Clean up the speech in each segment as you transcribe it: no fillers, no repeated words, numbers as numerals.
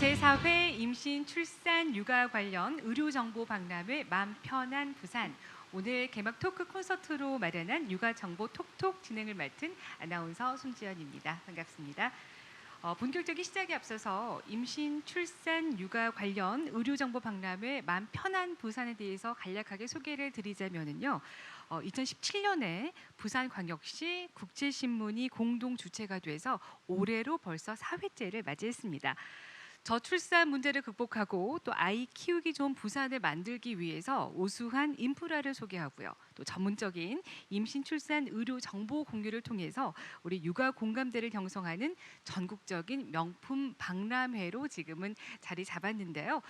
제4회 임신, 출산, 육아 관련 의료정보 박람회 맘 편한 부산. 오늘 개막 토크 콘서트로 마련한 육아정보 톡톡 진행을 맡은 아나운서 손지연입니다. 반갑습니다. 본격적인 시작에 앞서서 임신, 출산, 육아 관련 의료정보 박람회 맘 편한 부산에 대해서 간략하게 소개를 드리자면요. 2017년에 부산광역시 국제신문이 공동 주최가 돼서 올해로 벌써 4회째를 맞이했습니다. 저출산 문제를 극복하고 또 아이 키우기 좋은 부산을 만들기 위해서 우수한 인프라를 소개하고요. 또 전문적인 임신 출산 의료 정보 공유를 통해서 우리 육아 공감대를 형성하는 전국적인 명품 박람회로 지금은 자리 잡았는데요.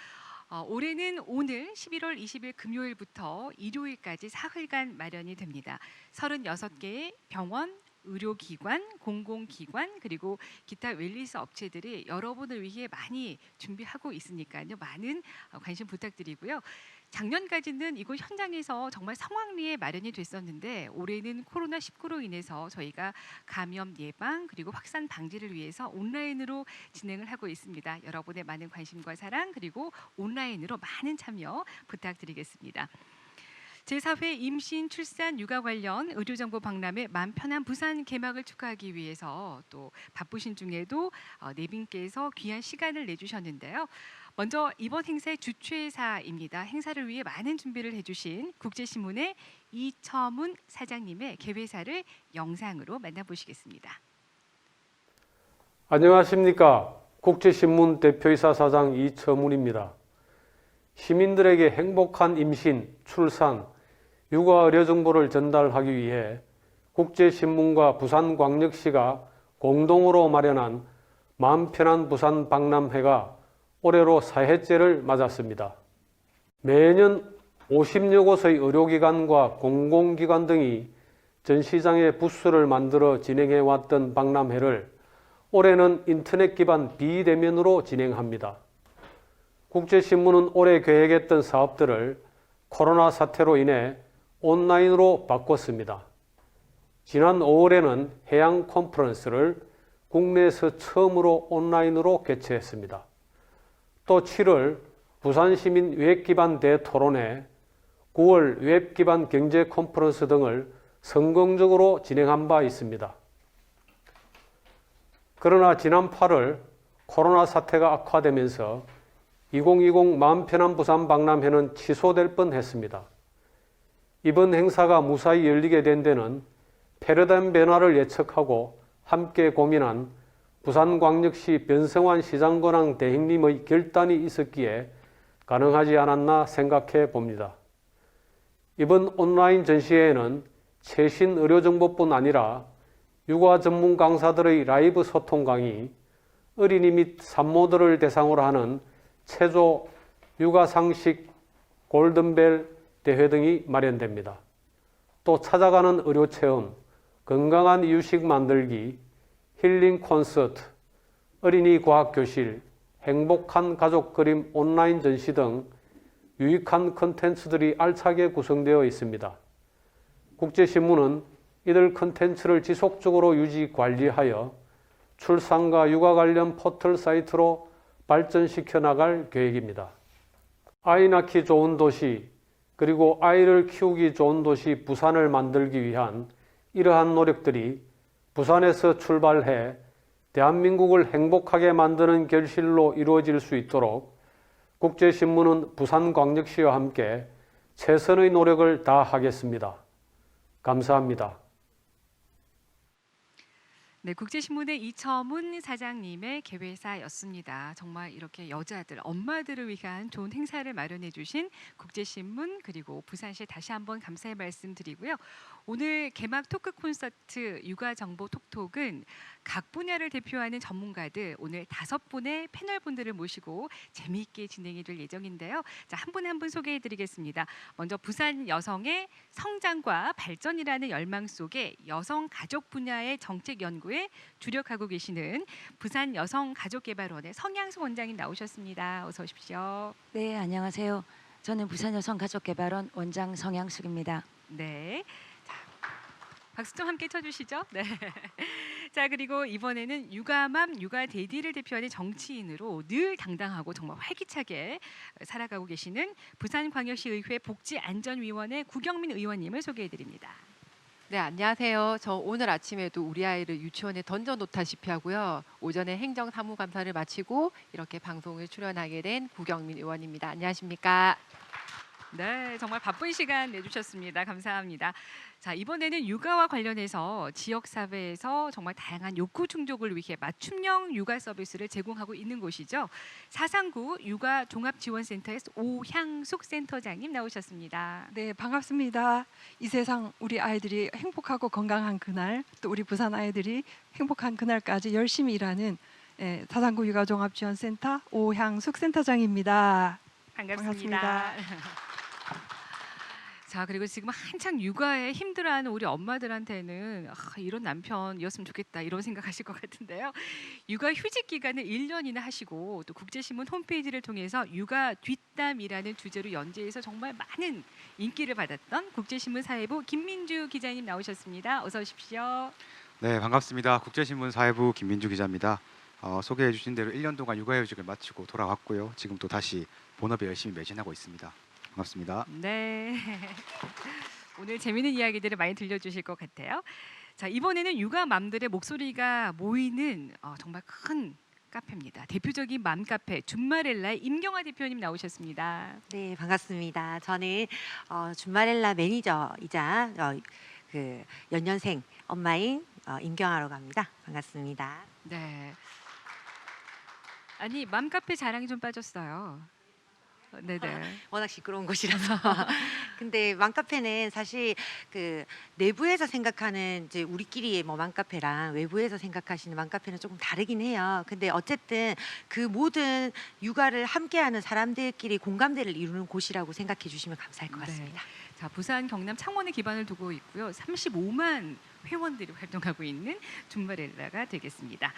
올해는 오늘 11월 20일 금요일부터 일요일까지 사흘간 마련이 됩니다. 36개의 병원, 의료기관, 공공기관 그리고 기타 웰니스 업체들이 여러분을 위해 많이 준비하고 있으니까요. 많은 관심 부탁드리고요. 작년까지는 이곳 현장에서 정말 성황리에 마련이 됐었는데 올해는 코로나19로 인해서 저희가 감염 예방 그리고 확산 방지를 위해서 온라인으로 진행을 하고 있습니다. 여러분의 많은 관심과 사랑 그리고 온라인으로 많은 참여 부탁드리겠습니다. 제4회 임신, 출산, 육아 관련 의료정보 박람회 맘 편한 부산 개막을 축하하기 위해서 또 바쁘신 중에도 네 분께서 귀한 시간을 내주셨는데요. 먼저 이번 행사의 주최사입니다. 행사를 위해 많은 준비를 해주신 국제신문의 이첨훈 사장님의 개회사를 영상으로 만나보시겠습니다. 안녕하십니까. 국제신문 대표이사 사장 이첨훈입니다. 시민들에게 행복한 임신, 출산, 육아 의료 정보를 전달하기 위해 국제신문과 부산광역시가 공동으로 마련한 마음 편한 부산 박람회가 올해로 4회째를 맞았습니다. 매년 50여 곳의 의료기관과 공공기관 등이 전시장에 부스를 만들어 진행해왔던 박람회를 올해는 인터넷 기반 비대면으로 진행합니다. 국제신문은 올해 계획했던 사업들을 코로나 사태로 인해 온라인으로 바꿨습니다. 지난 5월에는 해양 컨퍼런스를 국내에서 처음으로 온라인으로 개최했습니다. 또 7월 부산시민 웹기반 대토론회, 9월 웹기반 경제 컨퍼런스 등을 성공적으로 진행한 바 있습니다. 그러나 지난 8월 코로나 사태가 악화되면서 2020 마음 편한 부산 박람회는 취소될 뻔했습니다. 이번 행사가 무사히 열리게 된 데는 패러다임 변화를 예측하고 함께 고민한 부산광역시 변성환 시장권항 대행님의 결단이 있었기에 가능하지 않았나 생각해 봅니다. 이번 온라인 전시회에는 최신 의료정보뿐 아니라 육아 전문 강사들의 라이브 소통 강의, 어린이 및 산모들을 대상으로 하는 체조, 육아 상식, 골든벨 대회 등이 마련됩니다. 또 찾아가는 의료 체험, 건강한 이유식 만들기, 힐링 콘서트, 어린이 과학 교실, 행복한 가족 그림 온라인 전시 등 유익한 콘텐츠들이 알차게 구성되어 있습니다. 국제신문은 이들 콘텐츠를 지속적으로 유지 관리하여 출산과 육아 관련 포털 사이트로 발전시켜 나갈 계획입니다. 아이 낳기 좋은 도시 그리고 아이를 키우기 좋은 도시 부산을 만들기 위한 이러한 노력들이 부산에서 출발해 대한민국을 행복하게 만드는 결실로 이루어질 수 있도록 국제신문은 부산광역시와 함께 최선의 노력을 다하겠습니다. 감사합니다. 네, 국제신문의 이첨훈 사장님의 개회사였습니다. 정말 이렇게 여자들, 엄마들을 위한 좋은 행사를 마련해 주신 국제신문 그리고 부산시 다시 한번 감사의 말씀 드리고요. 오늘 개막 토크 콘서트 육아정보 톡톡은 각 분야를 대표하는 전문가들 오늘 5분의 패널분들을 모시고 재미있게 진행이 될 예정인데요. 자, 한 분 한 분 소개해 드리겠습니다. 먼저 부산 여성의 성장과 발전이라는 열망 속에 여성 가족 분야의 정책 연구에 주력하고 계시는 부산 여성가족개발원의 성향숙 원장님 나오셨습니다. 어서 오십시오. 네, 안녕하세요. 저는 부산 여성가족개발원 원장 성향숙입니다. 네. 자, 박수 좀 함께 쳐주시죠. 네. 자, 그리고 이번에는 육아맘, 육아데디를 대표하는 정치인으로 늘 당당하고 정말 활기차게 살아가고 계시는 부산광역시의회 복지안전위원회 구경민 의원님을 소개해드립니다. 네, 안녕하세요. 저 오늘 아침에도 우리 아이를 유치원에 던져놓다시피 하고요. 오전에 행정사무감사를 마치고 이렇게 방송을 출연하게 된 구경민 의원입니다. 안녕하십니까? 네, 정말 바쁜 시간 내주셨습니다. 감사합니다. 자, 이번에는 육아와 관련해서 지역사회에서 정말 다양한 욕구 충족을 위해 맞춤형 육아 서비스를 제공하고 있는 곳이죠. 사상구 육아종합지원센터에서 오향숙 센터장님 나오셨습니다. 네, 반갑습니다. 이 세상 우리 아이들이 행복하고 건강한 그날, 또 우리 부산 아이들이 행복한 그날까지 열심히 일하는 사상구 육아종합지원센터 오향숙 센터장입니다. 반갑습니다. 자, 그리고 지금 한창 육아에 힘들어하는 우리 엄마들한테는 이런 남편이었으면 좋겠다 이런 생각하실 것 같은데요. 육아 휴직 기간을 1년이나 하시고 또 국제신문 홈페이지를 통해서 육아 뒷담이라는 주제로 연재해서 정말 많은 인기를 받았던 국제신문 사회부 김민주 기자님 나오셨습니다. 어서 오십시오. 네, 반갑습니다. 국제신문 사회부 김민주 기자입니다. 소개해 주신 대로 1년 동안 육아휴직을 마치고 돌아왔고요. 지금 또 다시 본업에 열심히 매진하고 있습니다. 반갑습니다. 네. 오늘 재미있는 이야기들을 많이 들려주실 것 같아요. 자, 이번에는 육아맘들의 목소리가 모이는 정말 큰 카페입니다. 대표적인 맘카페 줌마렐라의 임경아 대표님 나오셨습니다. 네, 반갑습니다. 저는 줌마렐라 매니저이자 그 연년생 엄마인 임경아라고 합니다. 반갑습니다. 네. 아니 맘카페 자랑이 좀 빠졌어요. 네네. 워낙 시끄러운 곳이라서. 근데 맘카페는 사실 그 내부에서 생각하는 이제 우리끼리의 뭐 맘카페랑 외부에서 생각하시는 맘카페는 조금 다르긴 해요. 근데 어쨌든 그 모든 육아를 함께하는 사람들끼리 공감대를 이루는 곳이라고 생각해 주시면 감사할 것 같습니다. 자, 부산 경남 창원에 기반을 두고 있고요. 35만 회원들이 활동하고 있는 줌마렐라가 되겠습니다.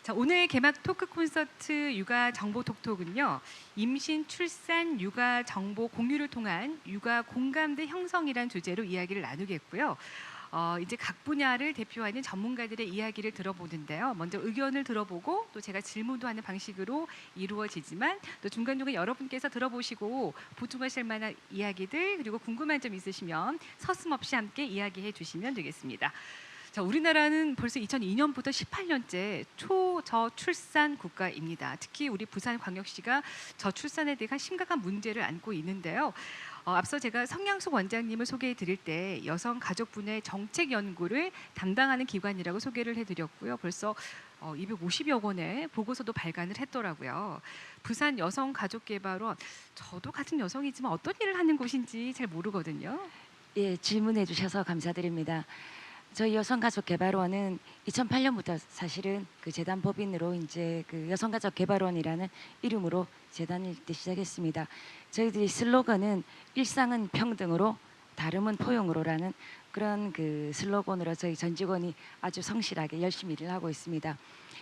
자, 오늘 개막 토크 콘서트 육아 정보 톡톡은요. 임신, 출산, 육아 정보 공유를 통한 육아 공감대 형성이란 주제로 이야기를 나누겠고요. 이제 각 분야를 대표하는 전문가들의 이야기를 들어보는데요. 먼저 의견을 들어보고 또 제가 질문도 하는 방식으로 이루어지지만 또 중간중간 여러분께서 들어보시고 보충하실 만한 이야기들 그리고 궁금한 점 있으시면 서슴없이 함께 이야기해 주시면 되겠습니다. 자, 우리나라는 벌써 2002년부터 18년째 초저출산 국가입니다. 특히 우리 부산광역시가 저출산에 대한 심각한 문제를 안고 있는데요. 앞서 제가 성양숙 원장님을 소개해 드릴 때 여성가족분야의 정책 연구를 담당하는 기관이라고 소개를 해드렸고요. 벌써 250여 권의 보고서도 발간을 했더라고요. 부산 여성가족개발원, 저도 같은 여성이지만 어떤 일을 하는 곳인지 잘 모르거든요. 예, 질문해 주셔서 감사드립니다. 저희 여성가족개발원은 2008년부터 사실은 그 재단 법인으로 이제 그 여성가족개발원이라는 이름으로 재단일 때 시작했습니다. 저희들이 슬로건은 일상은 평등으로 다름은 포용으로라는 그런 그 슬로건으로 저희 전 직원이 아주 성실하게 열심히 일을 하고 있습니다.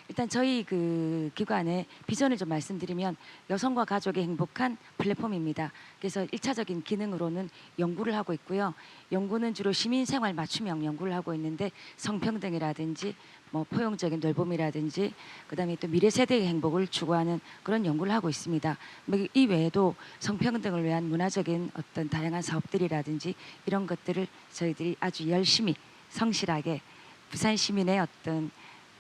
일단 저희 그 기관의 비전을 좀 말씀드리면 여성과 가족의 행복한 플랫폼입니다. 그래서 1차적인 기능으로는 연구를 하고 있고요. 연구는 주로 시민생활 맞춤형 연구를 하고 있는데 성평등이라든지 뭐 포용적인 돌봄이라든지 그다음에 또 미래 세대의 행복을 추구하는 그런 연구를 하고 있습니다. 이 외에도 성평등을 위한 문화적인 어떤 다양한 사업들이라든지 이런 것들을 저희들이 아주 열심히 성실하게 부산 시민의 어떤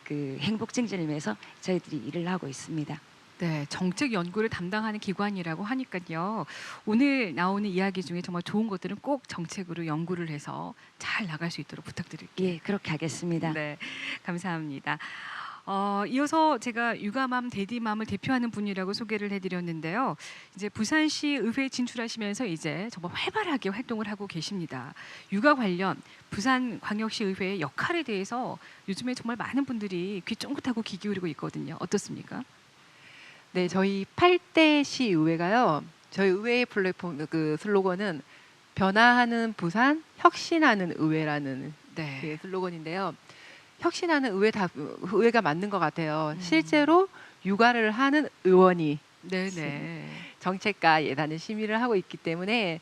그 행복 증진을 위해서 저희들이 일을 하고 있습니다. 네, 정책 연구를 담당하는 기관이라고 하니까요. 오늘 나오는 이야기 중에 정말 좋은 것들은 꼭 정책으로 연구를 해서 잘 나갈 수 있도록 부탁드릴게요. 예, 그렇게 하겠습니다. 네, 감사합니다. 이어서 제가 육아맘, 데디맘을 대표하는 분이라고 소개를 해드렸는데요. 이제 부산시 의회에 진출하시면서 이제 정말 활발하게 활동을 하고 계십니다. 육아 관련 부산광역시 의회의 역할에 대해서 요즘에 정말 많은 분들이 귀 쫑긋하고 귀 기울이고 있거든요. 어떻습니까? 네, 저희 8대 시의회가요. 저희 의회의 플랫폼 그 슬로건은 변화하는 부산, 혁신하는 의회라는 네. 그 슬로건인데요. 혁신하는 의회가 맞는 것 같아요. 실제로 육아를 하는 의원이 네네. 정책과 예산을 심의를 하고 있기 때문에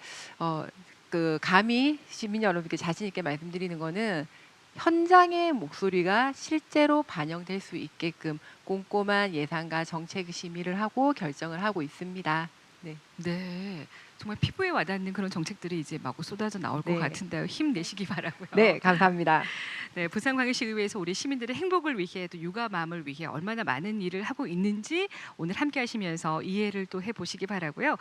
그 감히 시민 여러분께 자신 있게 말씀드리는 거는 현장의 목소리가 실제로 반영될 수 있게끔 꼼꼼한 예산과 정책 심의를 하고 결정을 하고 있습니다. 네. 정말 피부에 와닿는 그런 정책들이 이제 마구 쏟아져 나올 것 네. 같은데요. 힘내시기 바라고요. 네, 감사합니다. 네, 부산광역시의회에서 우리 시민들의 행복을 위해 또 육아맘을 위해 얼마나 많은 일을 하고 있는지 오늘 함께 하시면서 이해를 또 해보시기 바라고요.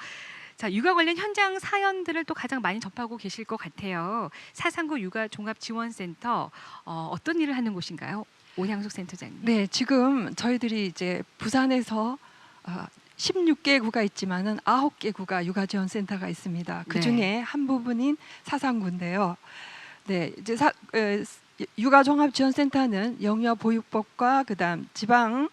자, 육아 관련 현장 사연들을 또 가장 많이 접하고 계실 것 같아요. 사상구 육아 종합지원센터 어떤 일을 하는 곳인가요? 오향숙 센터장님. 네, 지금 저희들이 이제 부산에서 16개 구가 있지만은 9개 구가 육아 지원 센터가 있습니다. 그 중에 한 부분인 사상구인데요. 네, 이제 육아 종합 지원 센터는 영유아 보육법과 그다음 지방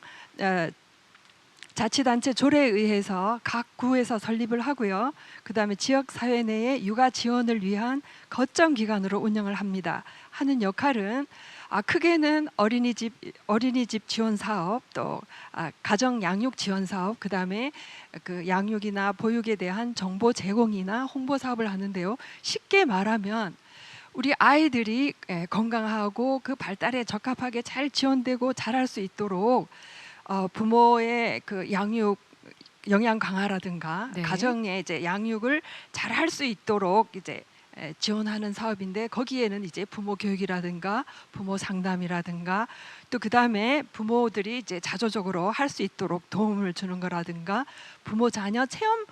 자치단체 조례에 의해서 각 구에서 설립을 하고요. 그다음에 지역 사회 내에 육아 지원을 위한 거점 기관으로 운영을 합니다. 하는 역할은 크게는 어린이집 지원 사업, 또 가정 양육 지원 사업, 그다음에 그 양육이나 보육에 대한 정보 제공이나 홍보 사업을 하는데요. 쉽게 말하면 우리 아이들이 건강하고 그 발달에 적합하게 잘 지원되고 자랄 수 있도록 부모의 그 양육 영양 강화라든가 네. 가정의 이제 양육을 잘 할 수 있도록 이제 지원하는 사업인데, 거기에는 이제 부모 교육이라든가 부모 상담이라든가 또 그다음에 부모들이 이제 자조적으로 할 수 있도록 도움을 주는 거라든가 부모 자녀 체험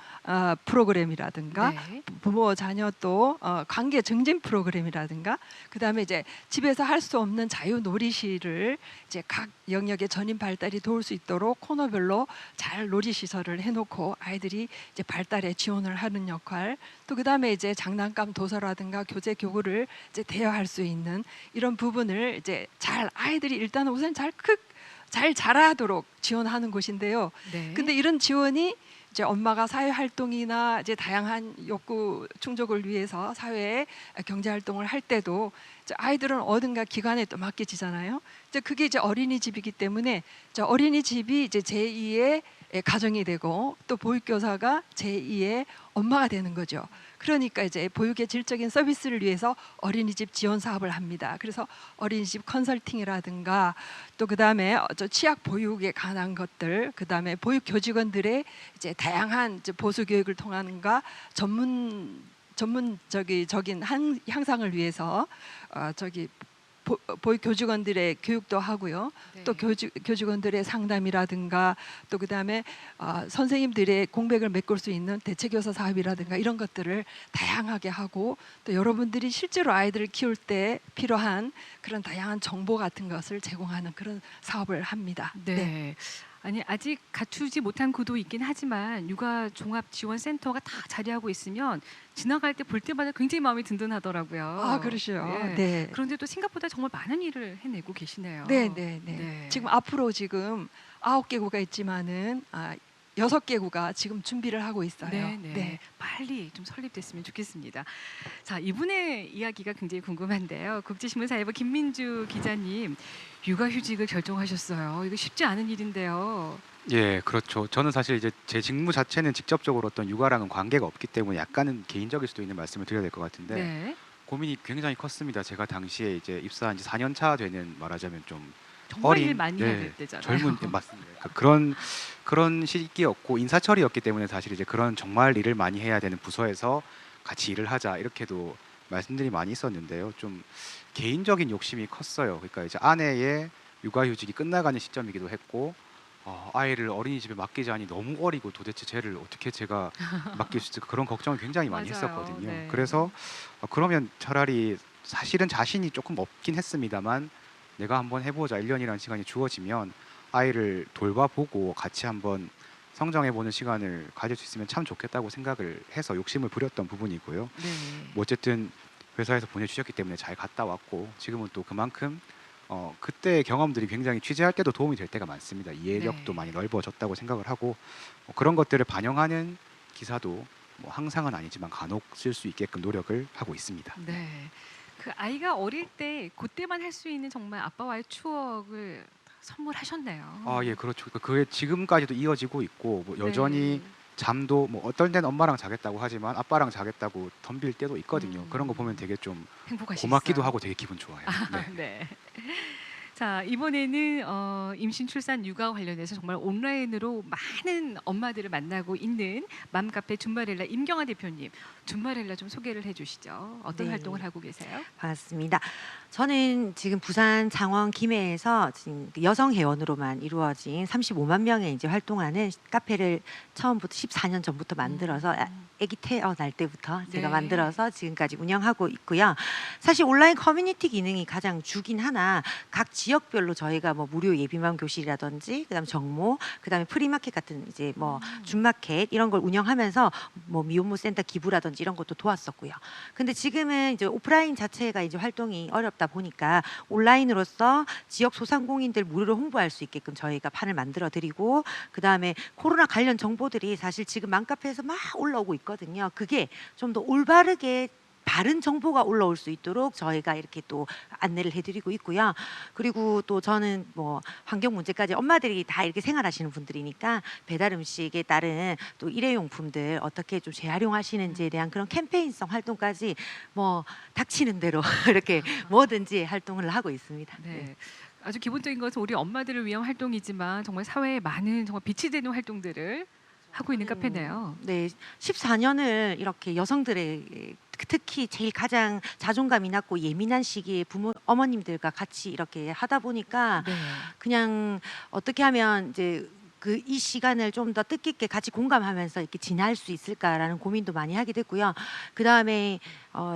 프로그램이라든가 네. 부모 자녀 또 관계 증진 프로그램이라든가 그다음에 이제 집에서 할 수 없는 자유 놀이실을 이제 각 영역의 전인 발달이 도울 수 있도록 코너별로 잘 놀이 시설을 해놓고 아이들이 이제 발달에 지원을 하는 역할, 또 그다음에 이제 장난감 도서라든가 교재 교구를 이제 대여할 수 있는 이런 부분을 이제 잘 아이들이 일단은 우선 잘 자라도록 지원하는 곳인데요. 네. 근데 이런 지원이 이제 엄마가 사회 활동이나 이제 다양한 욕구 충족을 위해서 사회에 경제 활동을 할 때도 이제 아이들은 어딘가 기관에 또 맡겨지잖아요. 이제 그게 이제 어린이집이기 때문에 이제 어린이집이 이제 제2의 가정이 되고 또 보육교사가 제2의 엄마가 되는 거죠. 그러니까 이제 보육의 질적인 서비스를 위해서 어린이집 지원 사업을 합니다. 그래서 어린이집 컨설팅이라든가 또 그다음에 취약 보육에 관한 것들, 그다음에 보육 교직원들의 이제 다양한 이제 보수 교육을 통한과 전문적인 향상을 위해서 보육 교직원들의 교육도 하고요. 네. 또 교직원들의 상담이라든가 또 그다음에 선생님들의 공백을 메꿀 수 있는 대체교사 사업이라든가 이런 것들을 다양하게 하고, 또 여러분들이 실제로 아이들을 키울 때 필요한 그런 다양한 정보 같은 것을 제공하는 그런 사업을 합니다. 네. 아니 아직 갖추지 못한 구도 있긴 하지만 육아 종합 지원 센터가 다 자리하고 있으면 지나갈 때 볼 때마다 굉장히 마음이 든든하더라고요. 그러시요. 예. 네. 그런데 또 생각보다 정말 많은 일을 해내고 계시네요. 네. 네. 지금 앞으로 지금 9개 구가 있지만은 6개 구가 지금 준비를 하고 있어요. 네. 빨리 좀 설립됐으면 좋겠습니다. 자, 이분의 이야기가 굉장히 궁금한데요. 국제신문 사회부 김민주 기자님, 육아휴직을 결정하셨어요. 이거 쉽지 않은 일인데요. 예, 그렇죠. 저는 사실 이제 제 직무 자체는 직접적으로 어떤 육아랑은 관계가 없기 때문에 약간은 개인적일 수도 있는 말씀을 드려야 될 것 같은데 네. 고민이 굉장히 컸습니다. 제가 당시에 이제 입사한 지 4년 차 되는, 말하자면 좀 정말 일 많이 해야 네, 될 때잖아요. 젊은 맞습니다. 그런 시기였고 인사철이었기 때문에 사실 이제 그런 정말 일을 많이 해야 되는 부서에서 같이 일을 하자 이렇게도 말씀들이 많이 있었는데요. 좀 개인적인 욕심이 컸어요. 그러니까 이제 아내의 육아휴직이 끝나가는 시점이기도 했고 아이를 어린이집에 맡기자니 너무 어리고 도대체 쟤를 어떻게 제가 맡길 수 있을까 그런 걱정을 굉장히 많이 맞아요. 했었거든요. 네. 그래서 그러면 차라리 사실은 자신이 조금 없긴 했습니다만 내가 한번 해보자 1년이라는 시간이 주어지면 아이를 돌봐보고 같이 한번 성장해보는 시간을 가질 수 있으면 참 좋겠다고 생각을 해서 욕심을 부렸던 부분이고요. 네. 뭐 어쨌든 회사에서 보내주셨기 때문에 잘 갔다 왔고 지금은 또 그만큼 그때의 경험들이 굉장히 취재할 때도 도움이 될 때가 많습니다. 이해력도 네. 많이 넓어졌다고 생각을 하고 그런 것들을 반영하는 기사도 뭐 항상은 아니지만 간혹 쓸 수 있게끔 노력을 하고 있습니다. 네. 그 아이가 어릴 때 그때만 할 수 있는 정말 아빠와의 추억을 선물하셨네요. 예, 그렇죠. 그게 지금까지도 이어지고 있고 뭐 여전히 네. 잠도 뭐 어떨 땐 엄마랑 자겠다고 하지만 아빠랑 자겠다고 덤빌 때도 있거든요. 그런 거 보면 되게 좀 행복하시겠어요. 고맙기도 하고 되게 기분 좋아요. 네. 네. 자, 이번에는 임신, 출산, 육아 관련해서 정말 온라인으로 많은 엄마들을 만나고 있는 맘카페 줌바렐라 임경아 대표님, 줌바렐라 좀 소개를 해주시죠. 어떤 네. 활동을 하고 계세요? 반갑습니다. 저는 지금 부산 장원 김해에서 지금 그 여성 회원으로만 이루어진 35만 명의 이제 활동하는 카페를 처음부터 14년 전부터 만들어서 아기 태어날 때부터 제가 네. 만들어서 지금까지 운영하고 있고요. 사실 온라인 커뮤니티 기능이 가장 주긴 하나 각 지역별로 저희가 뭐 무료 예비마음 교실이라든지 그다음 정모, 그다음에 프리마켓 같은 이제 뭐 준마켓 이런 걸 운영하면서 뭐 미혼모 센터 기부라든지 이런 것도 도왔었고요. 근데 지금은 이제 오프라인 자체가 이제 활동이 어렵다 보니까 온라인으로서 지역 소상공인들 무료로 홍보할 수 있게끔 저희가 판을 만들어 드리고 그다음에 코로나 관련 정보들이 사실 지금 맘카페에서 막 올라오고 있거든요. 그게 좀 더 올바르게 바른 정보가 올라올 수 있도록 저희가 이렇게 또 안내를 해드리고 있고요. 그리고 또 저는 뭐 환경 문제까지 엄마들이 다 이렇게 생활하시는 분들이니까 배달 음식에 따른 또 일회용품들 어떻게 좀 재활용하시는지에 대한 그런 캠페인성 활동까지 뭐 닥치는 대로 이렇게 뭐든지 활동을 하고 있습니다. 네. 아주 기본적인 것은 우리 엄마들을 위한 활동이지만 정말 사회에 많은 정말 빛이 되는 활동들을 하고 있는 카페네요. 네, 14년을 이렇게 여성들의 특히 제일 가장 자존감이 낮고 예민한 시기에 부모 어머님들과 같이 이렇게 하다 보니까 네. 그냥 어떻게 하면 이제 그 이 시간을 좀 더 뜻깊게 같이 공감하면서 이렇게 지날 수 있을까라는 고민도 많이 하게 됐고요. 그 다음에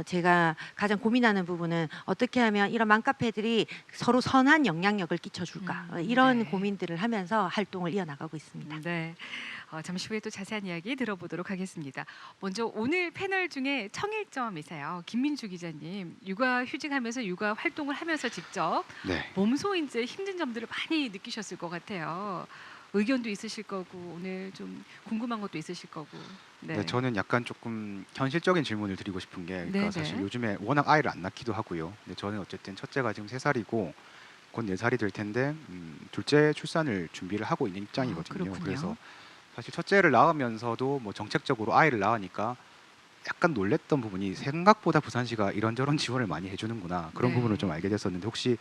제가 가장 고민하는 부분은 어떻게 하면 이런 맘카페들이 서로 선한 영향력을 끼쳐줄까 이런 네. 고민들을 하면서 활동을 이어나가고 있습니다. 네. 잠시 후에 또 자세한 이야기 들어보도록 하겠습니다. 먼저 오늘 패널 중에 청일점이세요. 김민주 기자님, 육아 휴직하면서 육아 활동을 하면서 직접 네. 몸소 이제 힘든 점들을 많이 느끼셨을 것 같아요. 의견도 있으실 거고 오늘 좀 궁금한 것도 있으실 거고. 네, 저는 약간 조금 현실적인 질문을 드리고 싶은 게 그러니까 네네. 사실 요즘에 워낙 아이를 안 낳기도 하고요. 근데 저는 어쨌든 첫째가 지금 3살이고 곧 4살이 될 텐데 둘째 출산을 준비를 하고 있는 입장이거든요. 그렇군요. 그래서 사실 첫째를 낳으면서도 뭐 정책적으로 아이를 낳으니까 약간 놀랬던 부분이 생각보다 부산시가 이런저런 지원을 많이 해주는구나 그런 네. 부분을 좀 알게 됐었는데 혹시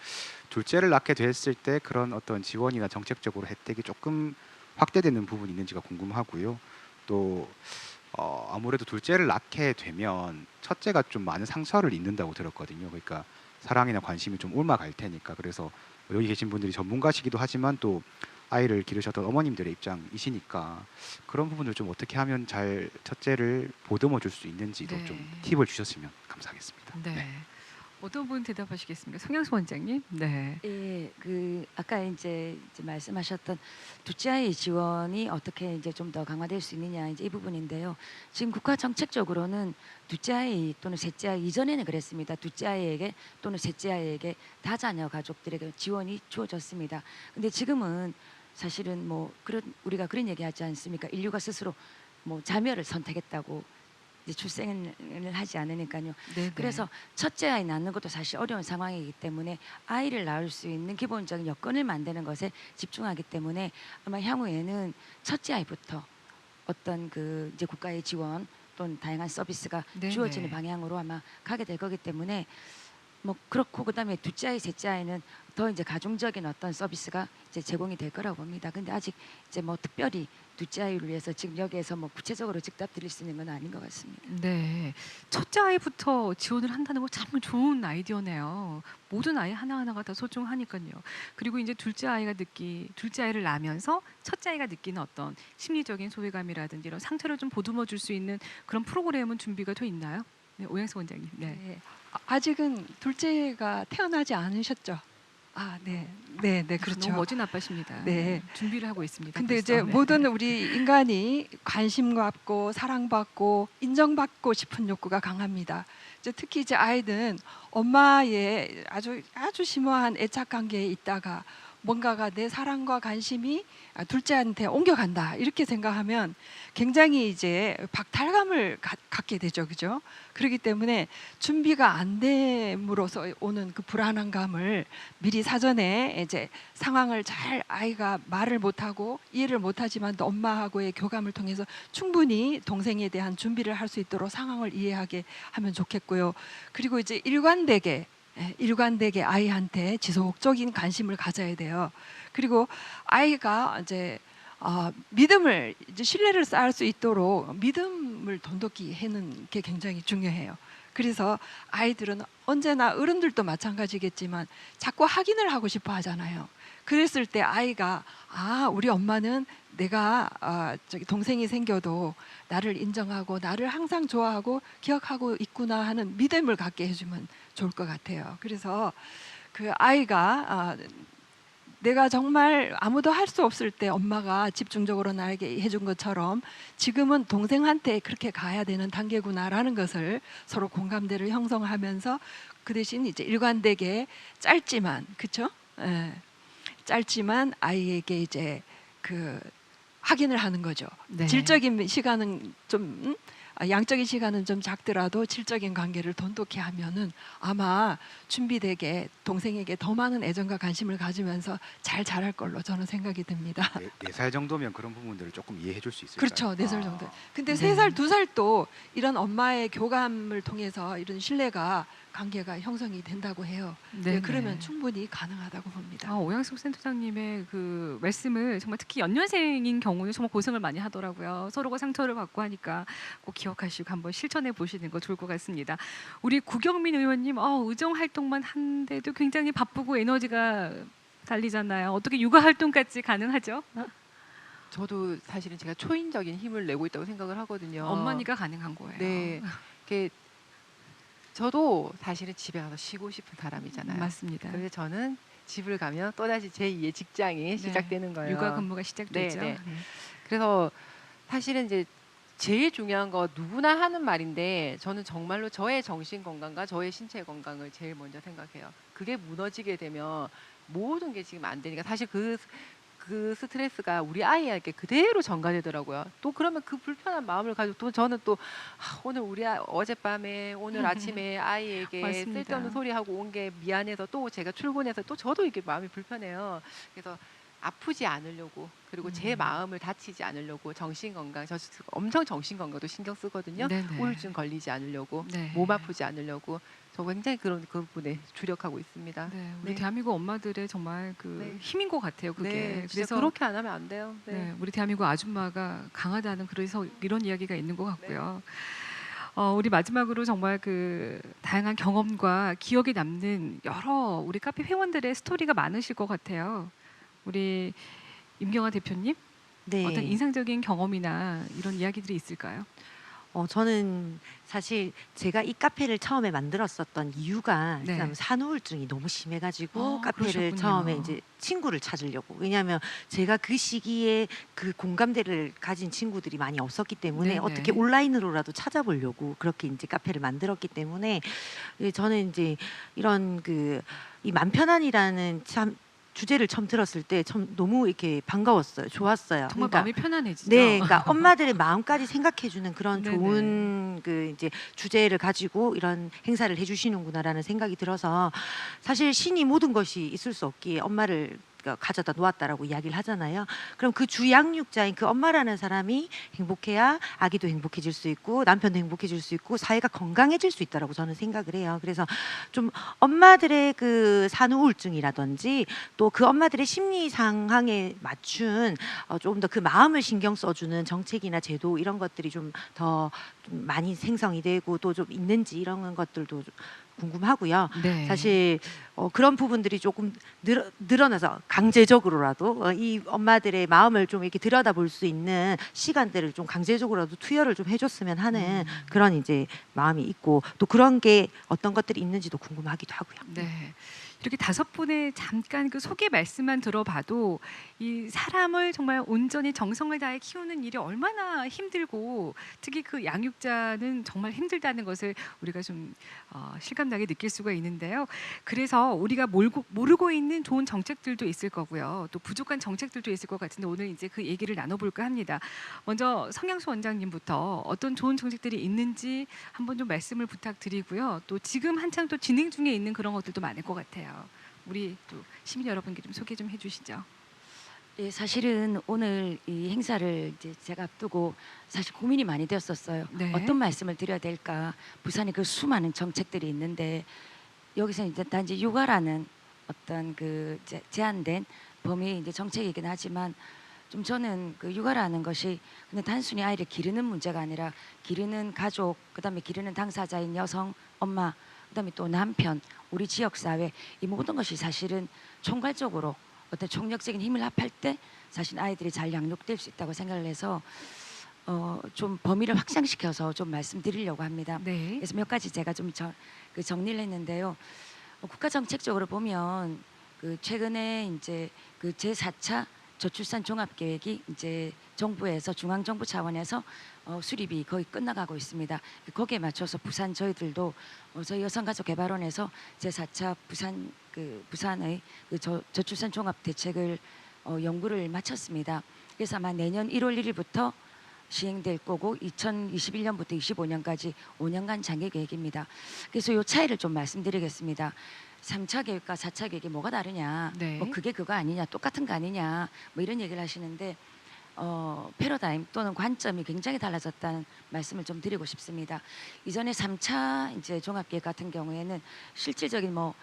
둘째를 낳게 됐을 때 그런 어떤 지원이나 정책적으로 혜택이 조금 확대되는 부분이 있는지가 궁금하고요. 또 아무래도 둘째를 낳게 되면 첫째가 좀 많은 상처를 입는다고 들었거든요. 그러니까 사랑이나 관심이 좀 옮아갈 테니까 그래서 여기 계신 분들이 전문가시기도 하지만 또 아이를 기르셨던 어머님들의 입장이시니까 그런 부분을 좀 어떻게 하면 잘 첫째를 보듬어 줄 수 있는지도 네. 좀 팁을 주셨으면 감사하겠습니다. 네. 어떤 분 대답하시겠습니까? 송영수 원장님. 네. 예, 그 아까 이제 말씀하셨던 둘째 아이 지원이 어떻게 이제 좀 더 강화될 수 있느냐 이제 이 부분인데요. 지금 국가 정책적으로는 둘째 아이 또는 셋째 아이 이전에는 그랬습니다. 둘째 아이에게 또는 셋째 아이에게 다자녀 가족들에게 지원이 주어졌습니다. 근데 지금은 사실은 뭐 그런 우리가 그런 얘기하지 않습니까? 인류가 스스로 뭐 자멸을 선택했다고 이제 출생을 하지 않으니까요. 네. 그래서 첫째 아이 낳는 것도 사실 어려운 상황이기 때문에 아이를 낳을 수 있는 기본적인 여건을 만드는 것에 집중하기 때문에 아마 향후에는 첫째 아이부터 어떤 그 이제 국가의 지원 또는 다양한 서비스가 네네. 주어지는 방향으로 아마 가게 될 거기 때문에 뭐 그렇고 그다음에 둘째 아이, 셋째 아이는 더 이제 가중적인 어떤 서비스가 이제 제공이 될 거라고 봅니다. 근데 아직 이제 뭐 특별히 둘째 아이를 위해서 지금 여기에서 뭐 구체적으로 즉답 드릴 수 있는 건 아닌 것 같습니다. 네. 첫째 아이부터 지원을 한다는 거 참 좋은 아이디어네요. 모든 아이 하나하나가 다 소중하니까요. 그리고 이제 둘째 아이를 낳으면서 첫째 아이가 느끼는 어떤 심리적인 소외감이라든지 이런 상처를 좀 보듬어 줄 수 있는 그런 프로그램은 준비가 돼 있나요? 네, 오영수 원장님. 네. 네. 아직은 둘째가 태어나지 않으셨죠? 네, 그렇죠. 너무 멋진 아빠십니다. 네. 준비를 하고 있습니다. 근데 벌써. 이제 네. 모든 우리 인간이 관심 받고 사랑받고 인정받고 싶은 욕구가 강합니다. 이제 특히 이제 아이들은 엄마의 아주 심오한 애착 관계에 있다가 뭔가가 내 사랑과 관심이 둘째한테 옮겨간다 이렇게 생각하면 굉장히 이제 박탈감을 갖게 되죠, 그죠? 그렇기 때문에 준비가 안 됨으로써 오는 그 불안한 감을 미리 사전에 이제 상황을 잘 아이가 말을 못하고 이해를 못하지만 또 엄마하고의 교감을 통해서 충분히 동생에 대한 준비를 할 수 있도록 상황을 이해하게 하면 좋겠고요. 그리고 이제 일관되게 아이한테 지속적인 관심을 가져야 돼요. 그리고 아이가 이제 믿음을 이제 신뢰를 쌓을 수 있도록 믿음을 돈독히 해는 게 굉장히 중요해요. 그래서 아이들은 언제나 어른들도 마찬가지겠지만 자꾸 확인을 하고 싶어 하잖아요. 그랬을 때 아이가 우리 엄마는 내가 저기 동생이 생겨도 나를 인정하고 나를 항상 좋아하고 기억하고 있구나 하는 믿음을 갖게 해주면 좋을 것 같아요. 그래서 그 아이가 내가 정말 아무도 할 수 없을 때 엄마가 집중적으로 나에게 해준 것처럼 지금은 동생한테 그렇게 가야 되는 단계구나라는 것을 서로 공감대를 형성하면서 그 대신 이제 일관되게 짧지만 그렇죠? 짧지만 아이에게 이제 그 확인을 하는 거죠. 네. 질적인 시간은 좀 양적인 시간은 좀 작더라도 질적인 관계를 돈독히 하면은 아마 준비되게 동생에게 더 많은 애정과 관심을 가지면서 잘 자랄 걸로 저는 생각이 듭니다. 4살 정도면 그런 부분들을 조금 이해해 줄 수 있을까요? 그렇죠. 4살 정도. 근데 네. 3살, 2살도 이런 엄마의 교감을 통해서 이런 신뢰가 관계가 형성이 된다고 해요. 네, 그러면 네. 충분히 가능하다고 봅니다. 오양숙 센터장님의 그 말씀을 정말 특히 연년생인 경우는 정말 고생을 많이 하더라고요. 서로가 상처를 받고 하니까 꼭 기억하시고 한번 실천해 보시는 거 좋을 것 같습니다. 우리 구경민 의원님, 의정 활동만 하는데도 굉장히 바쁘고 에너지가 달리잖아요. 어떻게 육아 활동까지 가능하죠? 저도 사실은 제가 초인적인 힘을 내고 있다고 생각을 하거든요. 엄마니까 가능한 거예요. 네. 이게 저도 사실은 집에 가서 쉬고 싶은 사람이잖아요. 맞습니다. 그래서 저는 집을 가면 또다시 제2의 직장이 시작되는 거예요. 육아 근무가 시작되죠. 네, 네. 그래서 사실은 이제 제일 중요한 거 누구나 하는 말인데 저는 정말로 저의 정신 건강과 저의 신체 건강을 제일 먼저 생각해요. 그게 무너지게 되면 모든 게 지금 안 되니까 사실 그 스트레스가 우리 아이에게 그대로 전가되더라고요. 또 그러면 그 불편한 마음을 가지고 또 저는 또 오늘 어젯밤에 오늘 아침에 아이에게 맞습니다. 쓸데없는 소리 하고 온 게 미안해서 또 제가 출근해서 또 저도 이게 마음이 불편해요. 그래서 아프지 않으려고 그리고 제 마음을 다치지 않으려고 정신 건강 저 엄청 정신 건강도 신경 쓰거든요. 네네. 우울증 걸리지 않으려고 네. 몸 아프지 않으려고 저 굉장히 그런 그 부분에 주력하고 있습니다. 네, 우리 네. 대한민국 엄마들의 정말 그 네. 힘인 것 같아요. 그게. 네, 진짜 그래서 그렇게 안 하면 안 돼요. 네. 네, 우리 대한민국 아줌마가 강하다는 그래서 이런 이야기가 있는 것 같고요. 우리 마지막으로 정말 그 다양한 경험과 기억에 남는 여러 우리 카페 회원들의 스토리가 많으실 것 같아요. 우리 임경아 대표님 네. 어떤 인상적인 경험이나 이런 이야기들이 있을까요? 저는 사실 제가 이 카페를 처음에 만들었었던 이유가 네. 일단 산후우울증이 너무 심해가지고 카페를 그러셨군요. 처음에 이제 친구를 찾으려고. 왜냐하면 제가 그 시기에 그 공감대를 가진 친구들이 많이 없었기 때문에 네네. 어떻게 온라인으로라도 찾아보려고 그렇게 이제 카페를 만들었기 때문에 저는 이제 이런 이 맘편안이라는 참 주제를 처음 들었을 때 참 너무 이렇게 반가웠어요. 좋았어요. 정말 그러니까 마음이 편안해지죠. 네, 그러니까 엄마들의 마음까지 생각해주는 그런 네네. 좋은 이제 주제를 가지고 이런 행사를 해주시는구나라는 생각이 들어서 사실 신이 모든 것이 있을 수 없기에 엄마를 가져다 놓았다라고 이야기를 하잖아요. 그럼 그 주양육자인 그 엄마라는 사람이 행복해야 아기도 행복해질 수 있고 남편도 행복해질 수 있고 사회가 건강해질 수 있다라고 저는 생각을 해요. 그래서 좀 엄마들의 그 산후우울증이라든지 또 그 엄마들의 심리 상황에 맞춘 조금 더 그 마음을 신경 써주는 정책이나 제도 이런 것들이 좀 더 많이 생성이 되고 또 좀 있는지 이런 것들도 좀 궁금하고요. 네. 사실 그런 부분들이 조금 늘어나서 강제적으로라도 이 엄마들의 마음을 좀 이렇게 들여다볼 수 있는 시간대를 좀 강제적으로라도 투여를 좀 해줬으면 하는 그런 이제 마음이 있고 또 그런 게 어떤 것들이 있는지도 궁금하기도 하고요. 네. 이렇게 5분의 잠깐 그 소개 말씀만 들어봐도 이 사람을 정말 온전히 정성을 다해 키우는 일이 얼마나 힘들고 특히 그 양육자는 정말 힘들다는 것을 우리가 좀 실감나게 느낄 수가 있는데요. 그래서 우리가 모르고 있는 좋은 정책들도 있을 거고요. 또 부족한 정책들도 있을 것 같은데 오늘 이제 그 얘기를 나눠볼까 합니다. 먼저 성향수 원장님부터 어떤 좋은 정책들이 있는지 한번 좀 말씀을 부탁드리고요. 또 지금 한창 또 진행 중에 있는 그런 것들도 많을 것 같아요. 우리 또 시민 여러분께 좀 소개 좀 해주시죠. 예, 사실은 오늘 이 행사를 이제 제가 앞두고 사실 고민이 많이 되었었어요. 네. 어떤 말씀을 드려야 될까? 부산에 그 수많은 정책들이 있는데 여기서 이제 단지 육아라는 어떤 그 제한된 범위 이제 정책이긴 하지만 좀 저는 그 육아라는 것이 그냥 단순히 아이를 기르는 문제가 아니라 기르는 가족, 그다음에 기르는 당사자인 여성, 엄마, 그다음에 또 남편, 우리 지역 사회 이 모든 것이 사실은 총괄적으로 어떤 총력적인 힘을 합할 때 사실 아이들이 잘 양육될 수 있다고 생각을 해서 좀 범위를 확장시켜서 좀 말씀드리려고 합니다. 네. 그래서 몇 가지 제가 좀 정리를 했는데요. 국가 정책적으로 보면 그 최근에 이제 그 제4차 저출산 종합계획이 이제 정부에서 중앙정부 차원에서 수립이 거의 끝나가고 있습니다. 거기에 맞춰서 부산 저희들도 저희 여성가족개발원에서 제4차 부산의 그 저출산 종합 대책을 연구를 마쳤습니다. 그래서 아마 내년 1월 1일부터 시행될 거고 2021년부터 25년까지 5년간 장기 계획입니다. 그래서 이 차이를 좀 말씀드리겠습니다. 3차 계획과 4차 계획이 뭐가 다르냐, 네. 뭐 그게 그거 아니냐, 똑같은 거 아니냐, 뭐 이런 얘기를 하시는데 패러다임 또는 관점이 굉장히 달라졌다는 말씀을 좀 드리고 싶습니다. 이전에 3차 이제 종합계획 같은 경우에는 실질적인 뭐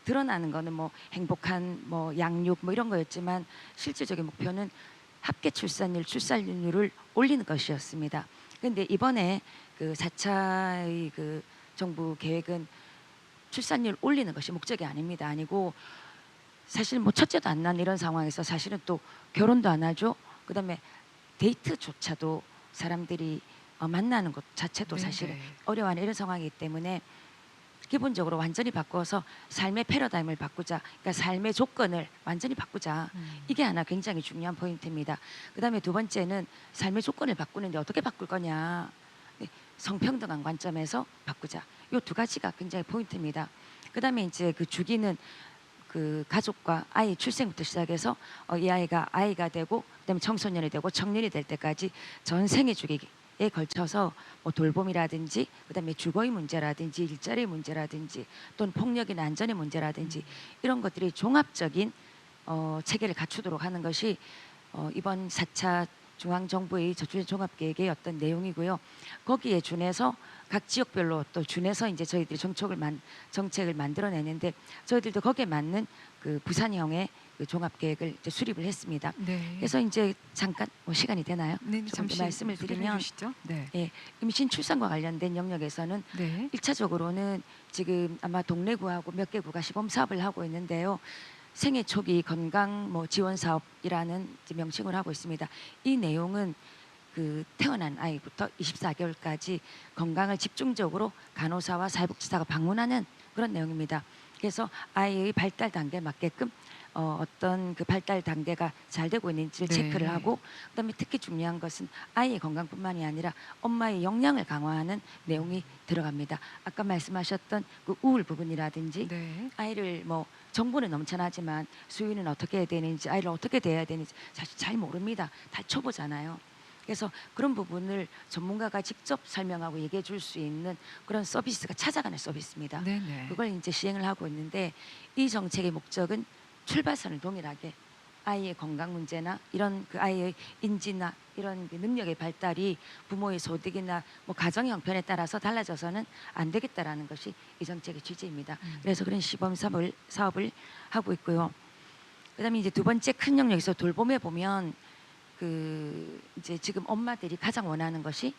드러나는 거는 뭐 행복한 뭐 양육 뭐 이런 거였지만 실질적인 목표는 합계 출산율을 올리는 것이었습니다. 그런데 이번에 그 4차의 그 정부 계획은 출산율 올리는 것이 목적이 아닙니다. 아니고 사실 뭐 첫째도 안 난 이런 상황에서 사실은 또 결혼도 안 하죠. 그다음에 데이트조차도 사람들이 만나는 것 자체도 사실은 어려워하는 이런 상황이기 때문에 기본적으로 완전히 바꿔서 삶의 패러다임을 바꾸자. 그러니까 삶의 조건을 완전히 바꾸자. 이게 하나 굉장히 중요한 포인트입니다. 그다음에 두 번째는 삶의 조건을 바꾸는데 어떻게 바꿀 거냐. 성평등한 관점에서 바꾸자. 이 두 가지가 굉장히 포인트입니다. 그다음에 이제 그 주기는 그 가족과 아이 출생부터 시작해서 이 아이가 되고 그다음에 청소년이 되고 청년이 될 때까지 전 생애 주기에 걸쳐서 뭐 돌봄이라든지 그다음에 주거의 문제라든지 일자리 문제라든지 또는 폭력이나 안전의 문제라든지 이런 것들이 종합적인 체계를 갖추도록 하는 것이 이번 4차 중앙정부의 저출산 종합계획의 어떤 내용이고요. 거기에 준해서 각 지역별로 또 준해서 이제 저희들이 정책을 만들어내는데 저희들도 거기에 맞는 그 부산형의 그 종합계획을 이제 수립을 했습니다. 네. 그래서 이제 잠깐 시간이 되나요? 네, 조금 더 잠시 말씀을 소개를 드리면 해주시죠. 네. 예, 임신 출산과 관련된 영역에서는 네. 1차적으로는 지금 아마 동래 구하고 몇 개 구가 시범 사업을 하고 있는데요. 생애 초기 건강 지원 사업이라는 명칭을 하고 있습니다. 이 내용은 그 태어난 아이부터 24개월까지 건강을 집중적으로 간호사와 사회복지사가 방문하는 그런 내용입니다. 그래서 아이의 발달 단계에 맞게끔 어떤 그 발달 단계가 잘 되고 있는지를 네. 체크를 하고 그다음에 특히 중요한 것은 아이의 건강뿐만이 아니라 엄마의 역량을 강화하는 내용이 들어갑니다. 아까 말씀하셨던 그 우울 부분이라든지 네. 아이를 정보는 넘쳐나지만 수유는 어떻게 해야 되는지 아이를 어떻게 대해야 되는지 사실 잘 모릅니다. 다 초보잖아요. 그래서 그런 부분을 전문가가 직접 설명하고 얘기해 줄 수 있는 그런 서비스가 찾아가는 서비스입니다. 네네. 그걸 이제 시행을 하고 있는데 이 정책의 목적은 출발선을 동일하게 아이의 건강 문제나 이런 그 아이의 인지나 이런 그 능력의 발달이 부모의 소득이나 가정 형편에 따라서 달라져서는 안 되겠다라는 것이 이 정책의 취지입니다. 그래서 그런 시범 사업을 하고 있고요. 그다음에 이제 두 번째 큰 영역에서 돌봄에 보면 그 이제 지금 엄마들이 가장 원하는 것이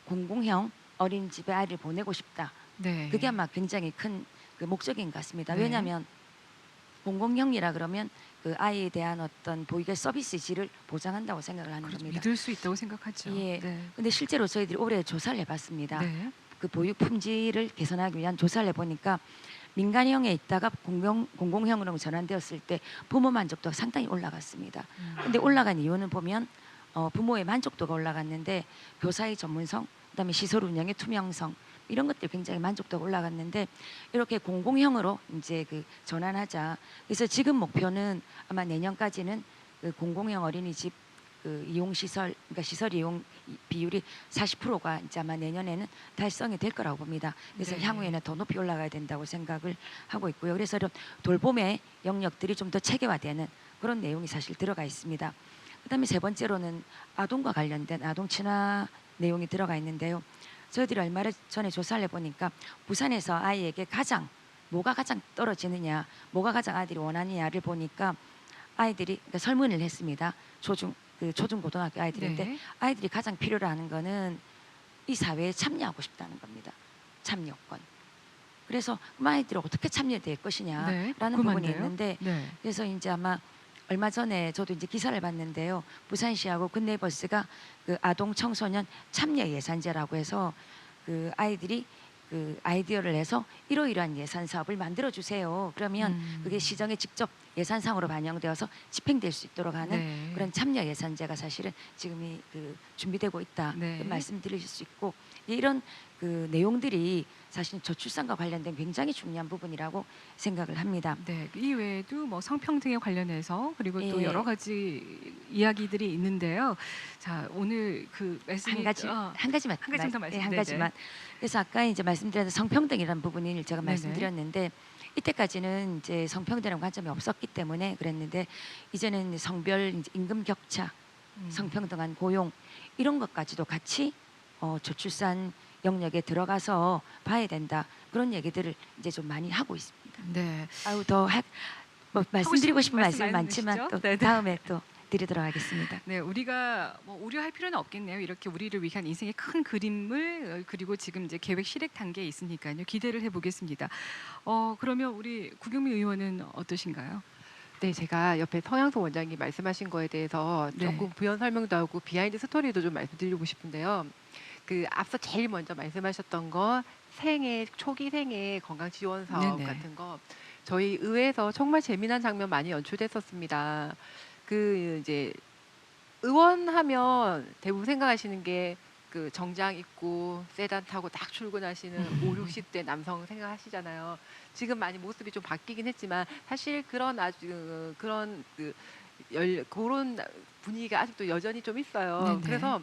공공형 어린이집에 아이를 보내고 싶다. 네. 그게 아마 굉장히 큰 그 목적인 것 같습니다. 네. 왜냐하면 공공형이라 그러면 그 아이에 대한 어떤 보육의 서비스 질을 보장한다고 생각을 하는 그렇죠. 겁니다. 믿을 수 있다고 생각하죠. 예. 네. 근데 실제로 저희들이 올해 조사를 해봤습니다. 네. 그 보육 품질을 개선하기 위한 조사를 해보니까 민간형에 있다가 공공형으로 전환되었을 때 부모 만족도가 상당히 올라갔습니다. 근데 올라간 이유는 보면 부모의 만족도가 올라갔는데 교사의 전문성, 그다음에 시설 운영의 투명성 이런 것들 굉장히 만족도가 올라갔는데 이렇게 공공형으로 이제 그 전환하자. 그래서 지금 목표는 아마 내년까지는 그 공공형 어린이집 그 이용 시설, 그러니까 시설 이용 비율이 40%가 이제 아마 내년에는 달성이 될 거라고 봅니다. 그래서 네. 향후에는 더 높이 올라가야 된다고 생각을 하고 있고요. 그래서 이런 돌봄의 영역들이 좀 더 체계화되는 그런 내용이 사실 들어가 있습니다. 그다음에 세 번째로는 아동과 관련된 아동 친화 내용이 들어가 있는데요. 저희들이 얼마 전에 조사를 해보니까 부산에서 아이에게 뭐가 가장 떨어지느냐, 뭐가 가장 아이들이 원하느냐를 보니까 아이들이 그러니까 설문을 했습니다. 초중고등학교 아이들인데 네. 아이들이 가장 필요로 하는 거는 이 사회에 참여하고 싶다는 겁니다. 참여권. 그래서 아이들이 어떻게 참여될 것이냐라는 부분이 궁금한데요? 있는데 네. 그래서 이제 아마 얼마 전에 저도 이제 기사를 봤는데요. 부산시하고 굿네이버스가 그 아동 청소년 참여 예산제라고 해서 그 아이들이 그 아이디어를 내서 이러이러한 예산 사업을 만들어 주세요. 그러면 그게 시정에 직접 예산상으로 반영되어서 집행될 수 있도록 하는 네. 그런 참여 예산제가 사실은 지금이 그 준비되고 있다. 네. 말씀드릴 수 있고 이런 그 내용들이 사실 저출산과 관련된 굉장히 중요한 부분이라고 생각을 합니다. 네, 이 외에도 뭐 성평등에 관련해서 그리고 또 예. 여러 가지 이야기들이 있는데요. 자, 오늘 그 말씀이 한 가지만 한 가지만 더 말씀. 한 네네. 가지만. 그래서 아까 이제 말씀드린 성평등이라는 부분을 제가 네네. 말씀드렸는데 이때까지는 이제 성평등이라는 관점이 없었기 때문에 그랬는데 이제는 성별 이제 임금 격차, 성평등한 고용 이런 것까지도 같이 저출산 영역에 들어가서 봐야 된다 그런 얘기들을 이제 좀 많이 하고 있습니다. 네. 아유 뭐 말씀드리고 싶은 말씀 말씀이 많지만 많으시죠? 또 네네. 다음에 또 드리도록 하겠습니다. 네, 우리가 뭐 우려할 필요는 없겠네요. 이렇게 우리를 위한 인생의 큰 그림을 그리고 지금 이제 계획 실행 단계에 있으니까요. 기대를 해보겠습니다. 그러면 우리 구경민 의원은 어떠신가요? 네, 제가 옆에 서양석 원장님 말씀하신 거에 대해서 네. 조금 부연 설명도 하고 비하인드 스토리도 좀 말씀드리고 싶은데요. 그 앞서 제일 먼저 말씀하셨던 거 초기 생애 건강 지원 사업 네네. 같은 거 저희 의회에서 정말 재미난 장면 많이 연출됐었습니다. 그 이제 의원하면 대부분 생각하시는 게 그 정장 입고 세단 타고 딱 출근하시는 5, 60대 남성 생각하시잖아요. 지금 많이 모습이 좀 바뀌긴 했지만 사실 그런 그런 그런 분위기가 아직도 여전히 좀 있어요. 네네. 그래서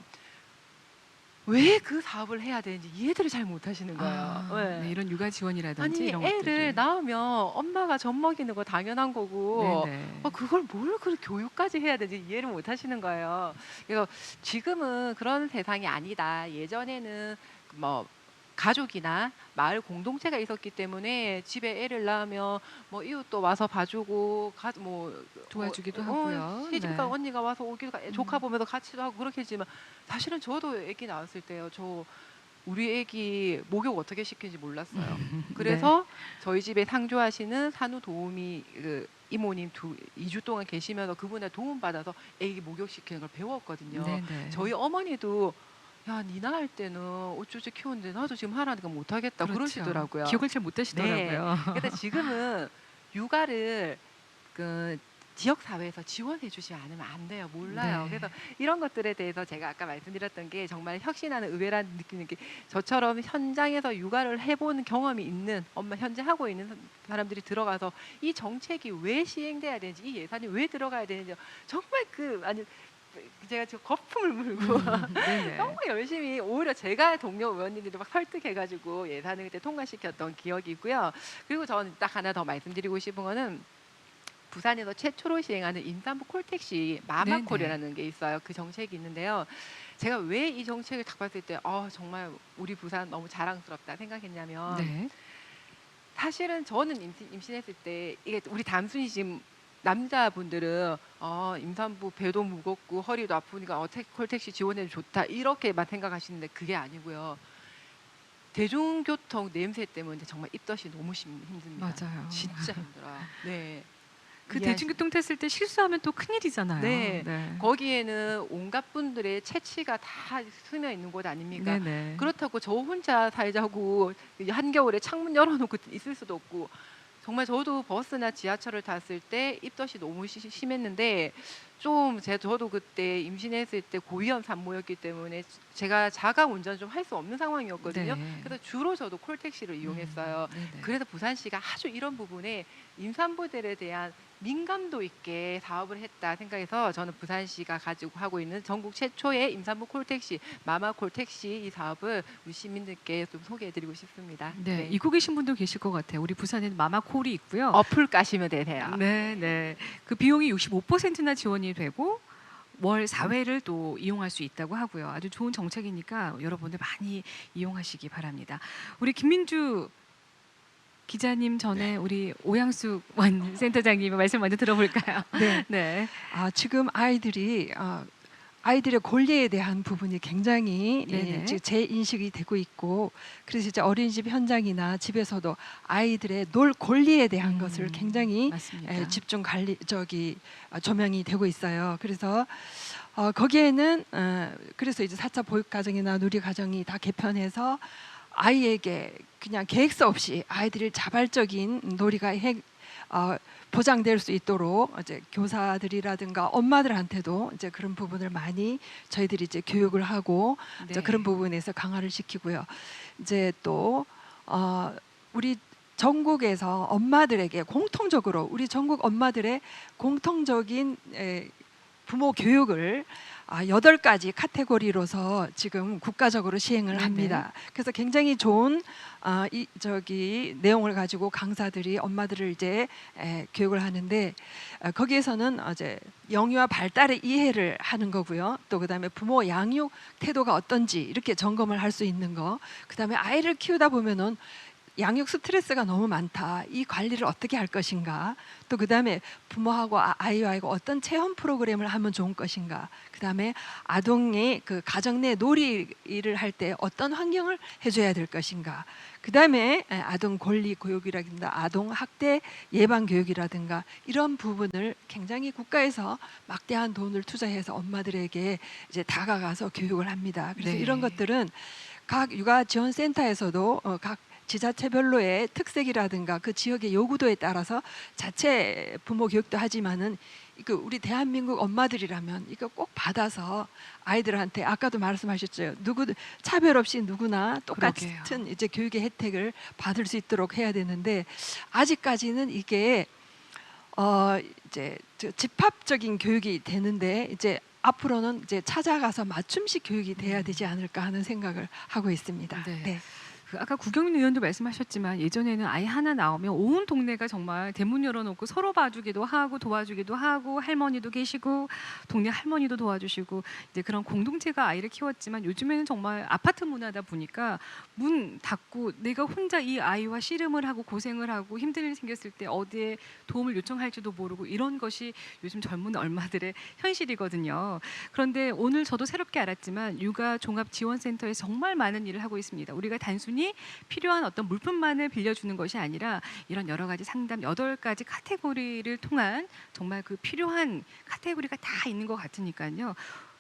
왜 그 사업을 해야 되는지 이해들을 잘 못하시는 거예요. 네. 네, 이런 육아 지원이라든지 아니 이런 애를 것들을. 낳으면 엄마가 젖 먹이는 거 당연한 거고 네네. 그걸 뭘 그렇게 교육까지 해야 되는지 이해를 못 하시는 거예요. 그래서 지금은 그런 세상이 아니다. 예전에는 뭐 가족이나 마을 공동체가 있었기 때문에 집에 애를 낳으면 뭐 이웃도 와서 봐주고 도와주기도 하고요. 시집가 네. 언니가 와서 오기도 조카 보면서 같이도 하고 그렇게 했지만 사실은 저도 애기 낳았을 때요. 우리 애기 목욕 어떻게 시키는지 몰랐어요. 그래서 저희 집에 상주하시는 산후도우미 이모님 2주 동안 계시면서 그분의 도움 받아서 애기 목욕 시키는 걸 배웠거든요. 네네. 저희 어머니도 야, 니나 할 때는 어쩌지 키웠는데 나도 지금 하라니까 못 하겠다 그렇죠. 그러시더라고요. 기억을 잘 못하시더라고요. 그래서 지금은 육아를 그 지역 사회에서 지원해 주지 않으면 안 돼요. 몰라요. 네. 그래서 이런 것들에 대해서 제가 아까 말씀드렸던 게 정말 혁신하는 의회라는 느끼는 게 저처럼 현장에서 육아를 해본 경험이 있는 현재 하고 있는 사람들이 들어가서 이 정책이 왜 시행돼야 되는지 이 예산이 왜 들어가야 되는지 정말 제가 지금 거품을 물고 네네. 정말 열심히 오히려 제가 동료 의원님들이 막 설득해가지고 예산을 그때 통과시켰던 기억이 있고요. 그리고 저는 딱 하나 더 말씀드리고 싶은 거는 부산에서 최초로 시행하는 임산부 콜택시 마마콜이라는 게 있어요. 그 정책이 있는데요. 제가 왜 이 정책을 딱 봤을 때 정말 우리 부산 너무 자랑스럽다 생각했냐면 네. 사실은 저는 임신했을 때 이게 우리 단순히 지금 남자분들은 임산부 배도 무겁고 허리도 아프니까 콜택시 지원해도 좋다 이렇게만 생각하시는데 그게 아니고요. 대중교통 냄새 때문에 정말 입덧이 너무 힘듭니다. 맞아요. 진짜 힘들어요. 네. 그 이해하시- 대중교통 탔을 때 실수하면 또 큰일이잖아요. 네. 거기에는 온갖 분들의 채취가 다 스며 있는 곳 아닙니까? 네네. 그렇다고 저 혼자 살자고 한겨울에 창문 열어놓고 있을 수도 없고 정말 저도 버스나 지하철을 탔을 때 입덧이 너무 심했는데 저도 그때 임신했을 때 고위험 산모였기 때문에 제가 자가 운전 좀 할 수 없는 상황이었거든요. 네. 그래서 주로 저도 콜택시를 이용했어요. 네네. 그래서 부산시가 아주 이런 부분에 임산부들에 대한 민감도 있게 사업을 했다 생각해서 저는 부산시가 가지고 하고 있는 전국 최초의 임산부 콜택시 마마 콜택시 이 사업을 우리 시민들께 좀 소개해드리고 싶습니다. 네, 잊고 계신 분도 계실 것 같아요. 우리 부산에는 마마콜이 있고요. 어플 까시면 되세요. 네, 네. 그 비용이 65%나 지원이 되고 월 4회를 또 이용할 수 있다고 하고요. 아주 좋은 정책이니까 여러분들 많이 이용하시기 바랍니다. 우리 김민주 기자님 전에 우리 오양숙 원 센터장님의 말씀 먼저 들어볼까요? 네. 네. 지금 아이들의 권리에 대한 부분이 굉장히 네네. 지금 재인식이 되고 있고 그래서 이제 어린이집 현장이나 집에서도 아이들의 놀 권리에 대한 것을 굉장히 맞습니다. 집중 조명이 되고 있어요. 그래서 거기에는 그래서 이제 4차 보육가정이나 누리가정이 다 개편해서 아이에게 그냥 계획서 없이 아이들이 자발적인 놀이가 보장될 수 있도록 이제 교사들이라든가 엄마들한테도 이제 그런 부분을 많이 저희들이 이제 교육을 하고 이제 네. 그런 부분에서 강화를 시키고요. 이제 또 우리 전국에서 엄마들에게 공통적으로 우리 전국 엄마들의 공통적인 부모 교육을 8가지 카테고리로서 지금 국가적으로 시행을 네네. 합니다. 그래서 굉장히 좋은 내용을 가지고 강사들이 엄마들을 이제 교육을 하는데 거기에서는 이제 영유아 발달의 이해를 하는 거고요. 또 그다음에 부모 양육 태도가 어떤지 이렇게 점검을 할 수 있는 거. 그다음에 아이를 키우다 보면은 양육 스트레스가 너무 많다. 이 관리를 어떻게 할 것인가. 또 그다음에 부모하고 아이와 어떤 체험 프로그램을 하면 좋은 것인가. 그다음에 아동이 그 가정 내 놀이를 할 때 어떤 환경을 해줘야 될 것인가. 그다음에 아동 권리 교육이라든가 아동 학대 예방 교육이라든가 이런 부분을 굉장히 국가에서 막대한 돈을 투자해서 엄마들에게 이제 다가가서 교육을 합니다. 그래서 네. 이런 것들은 각 육아 지원 센터에서도 각 지자체별로의 특색이라든가 그 지역의 요구도에 따라서 자체 부모 교육도 하지만은 우리 대한민국 엄마들이라면 이거 꼭 받아서 아이들한테 아까도 말씀하셨죠. 차별 없이 누구나 똑같은 그러게요. 이제 교육의 혜택을 받을 수 있도록 해야 되는데 아직까지는 이게 이제 집합적인 교육이 되는데 이제 앞으로는 이제 찾아가서 맞춤식 교육이 돼야 되지 않을까 하는 생각을 하고 있습니다. 네. 네. 그 아까 구경민 의원도 말씀하셨지만 예전에는 아이 하나 나오면 온 동네가 정말 대문 열어놓고 서로 봐주기도 하고 도와주기도 하고 할머니도 계시고 동네 할머니도 도와주시고 이제 그런 공동체가 아이를 키웠지만 요즘에는 정말 아파트 문화다 보니까 문 닫고 내가 혼자 이 아이와 씨름을 하고 고생을 하고 힘든 일 생겼을 때 어디에 도움을 요청할지도 모르고 이런 것이 요즘 젊은 엄마들의 현실이거든요. 그런데 오늘 저도 새롭게 알았지만 육아 종합 지원센터에서 정말 많은 일을 하고 있습니다. 우리가 단순히 필요한 어떤 물품만을 빌려주는 것이 아니라 이런 여러 가지 상담 8가지 카테고리를 통한 정말 그 필요한 카테고리가 다 있는 것 같으니까요.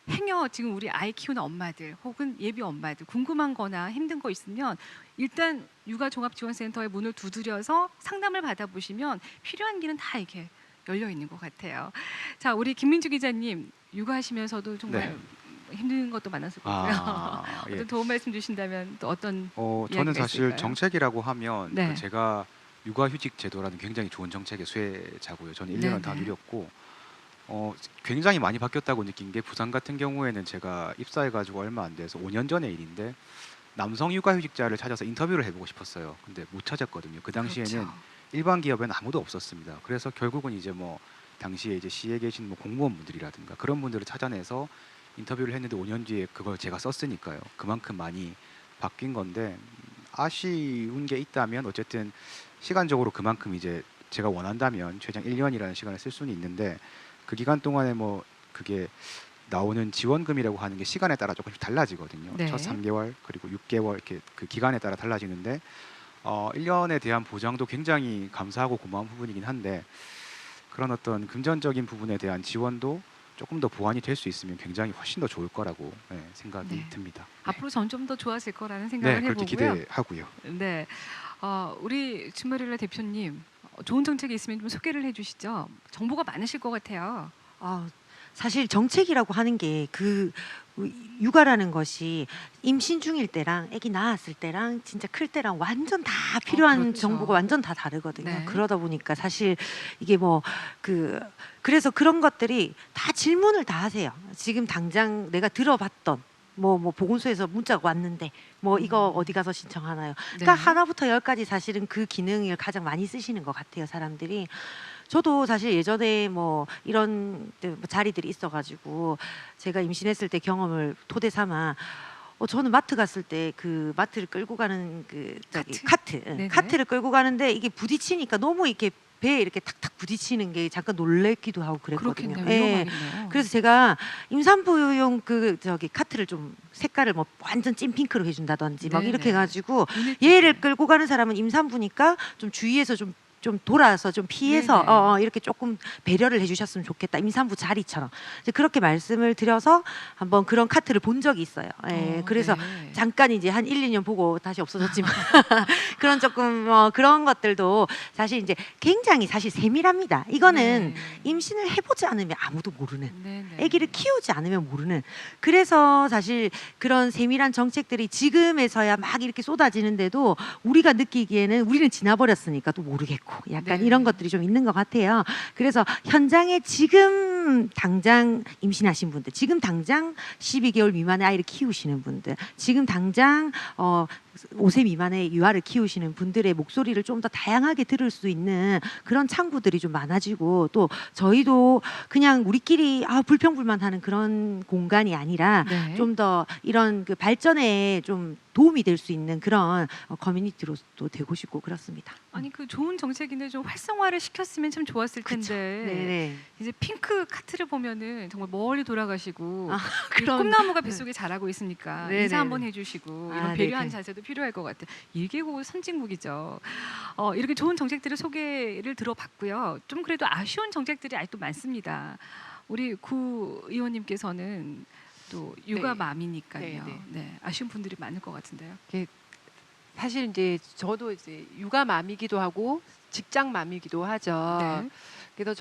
행여 지금 우리 아이 키우는 엄마들 혹은 예비 엄마들 궁금한 거나 힘든 거 있으면 일단 육아종합지원센터의 문을 두드려서 상담을 받아보시면 필요한 길은 다 이렇게 열려 있는 것 같아요. 자, 우리 김민주 기자님 육아하시면서도 정말 네. 힘든 것도 많았을 거고요. 예. 어떤 도움 말씀 주신다면 또 어떤 저는 이야기가 사실 있을까요? 정책이라고 하면 네. 그 제가 육아휴직 제도라는 굉장히 좋은 정책의 수혜자고요. 저는 1년을 다 네네. 누렸고 굉장히 많이 바뀌었다고 느낀 게 부산 같은 경우에는 제가 입사해가지고 얼마 안 돼서 5년 전의 일인데 남성 육아휴직자를 찾아서 인터뷰를 해보고 싶었어요. 근데 못 찾았거든요. 그 당시에는 그렇죠. 일반 기업에는 아무도 없었습니다. 그래서 결국은 이제 뭐 당시에 이제 시에 계신 뭐 공무원분들이라든가 그런 분들을 찾아내서 인터뷰를 했는데 5년 뒤에 그걸 제가 썼으니까요. 그만큼 많이 바뀐 건데 아쉬운 게 있다면 어쨌든 시간적으로 그만큼 이제 제가 원한다면 최장 1년이라는 시간을 쓸 수는 있는데 그 기간 동안에 뭐 그게 나오는 지원금이라고 하는 게 시간에 따라 조금씩 달라지거든요. 네. 첫 3개월 그리고 6개월 이렇게 그 기간에 따라 달라지는데 1년에 대한 보장도 굉장히 감사하고 고마운 부분이긴 한데 그런 어떤 금전적인 부분에 대한 지원도 조금 더 보완이 될 수 있으면 굉장히 훨씬 더 좋을 거라고 생각이 네. 듭니다. 앞으로 점점 더 좋아질 거라는 네, 생각을 그렇게 해보고요. 기대하고요. 네, 우리 주말일날 대표님 좋은 정책이 있으면 좀 소개를 해주시죠. 정보가 많으실 것 같아요. 아, 사실 정책이라고 하는 게 그 육아라는 것이 임신 중일 때랑 아기 낳았을 때랑 진짜 클 때랑 완전 다 필요한 그렇죠. 정보가 완전 다 다르거든요. 네. 그러다 보니까 사실 이게 그래서 그런 것들이 다 질문을 다 하세요. 지금 당장 내가 들어봤던 뭐 보건소에서 문자가 왔는데 뭐 이거 어디 가서 신청하나요? 그러니까 네. 하나부터 열까지 사실은 그 기능을 가장 많이 쓰시는 것 같아요, 사람들이. 저도 사실 예전에 뭐 이런 자리들이 있어가지고 제가 임신했을 때 경험을 토대 삼아 저는 마트 갔을 때 그 마트를 끌고 가는 그 카트 네네. 카트를 끌고 가는데 이게 부딪히니까 너무 이렇게 배에 이렇게 탁탁 부딪히는 게 잠깐 놀랬기도 하고 그랬거든요. 그렇겠네요. 예. 위험하겠네요. 그래서 제가 임산부용 카트를 좀 색깔을 뭐 완전 찐핑크로 해준다든지 막 네네. 이렇게 해가지고 눈에 얘를 띄게. 끌고 가는 사람은 임산부니까 좀 주위에서 좀 돌아서 좀 피해서 네네. 이렇게 조금 배려를 해주셨으면 좋겠다. 임산부 자리처럼 이제 그렇게 말씀을 드려서 한번 그런 카트를 본 적이 있어요. 예, 그래서 네. 잠깐 이제 한 1, 2년 보고 다시 없어졌지만 그런 조금 그런 것들도 사실 이제 굉장히 사실 세밀합니다. 이거는 네. 임신을 해보지 않으면 아무도 모르는. 네네. 아기를 키우지 않으면 모르는. 그래서 사실 그런 세밀한 정책들이 지금에서야 막 이렇게 쏟아지는데도 우리가 느끼기에는 우리는 지나버렸으니까 또 모르겠고 약간 네. 이런 것들이 좀 있는 것 같아요. 그래서 현장에 지금 당장 임신하신 분들, 지금 당장 12개월 미만의 아이를 키우시는 분들, 지금 당장 5세 미만의 유아를 키우시는 분들의 목소리를 좀 더 다양하게 들을 수 있는 그런 창구들이 좀 많아지고 또 저희도 그냥 우리끼리 불평불만하는 그런 공간이 아니라 네. 좀 더 이런 그 발전에 좀 도움이 될 수 있는 그런 커뮤니티로도 되고 싶고 그렇습니다. 아니 그 좋은 정책인데 좀 활성화를 시켰으면 참 좋았을 텐데 네네. 이제 핑크 카트를 보면은 정말 멀리 돌아가시고 그런- 꿈나무가 뱃속에 자라고 있으니까 네네네. 인사 한번 해주시고 이런 네, 배려한 네. 자세도 필요할 것 같아요. 일개국 선진국이죠. 이렇게 좋은 정책들을 소개를 들어봤고요. 좀 그래도 아쉬운 정책들이 아직도 많습니다. 우리 구 의원님께서는 또 육아맘이니까요. 네, 네. 네, 아쉬운 분들이 많을 것 같은데요. 사실 이제 저도 이제 육아맘이기도 하고 직장맘이기도 하죠. 네. 그래서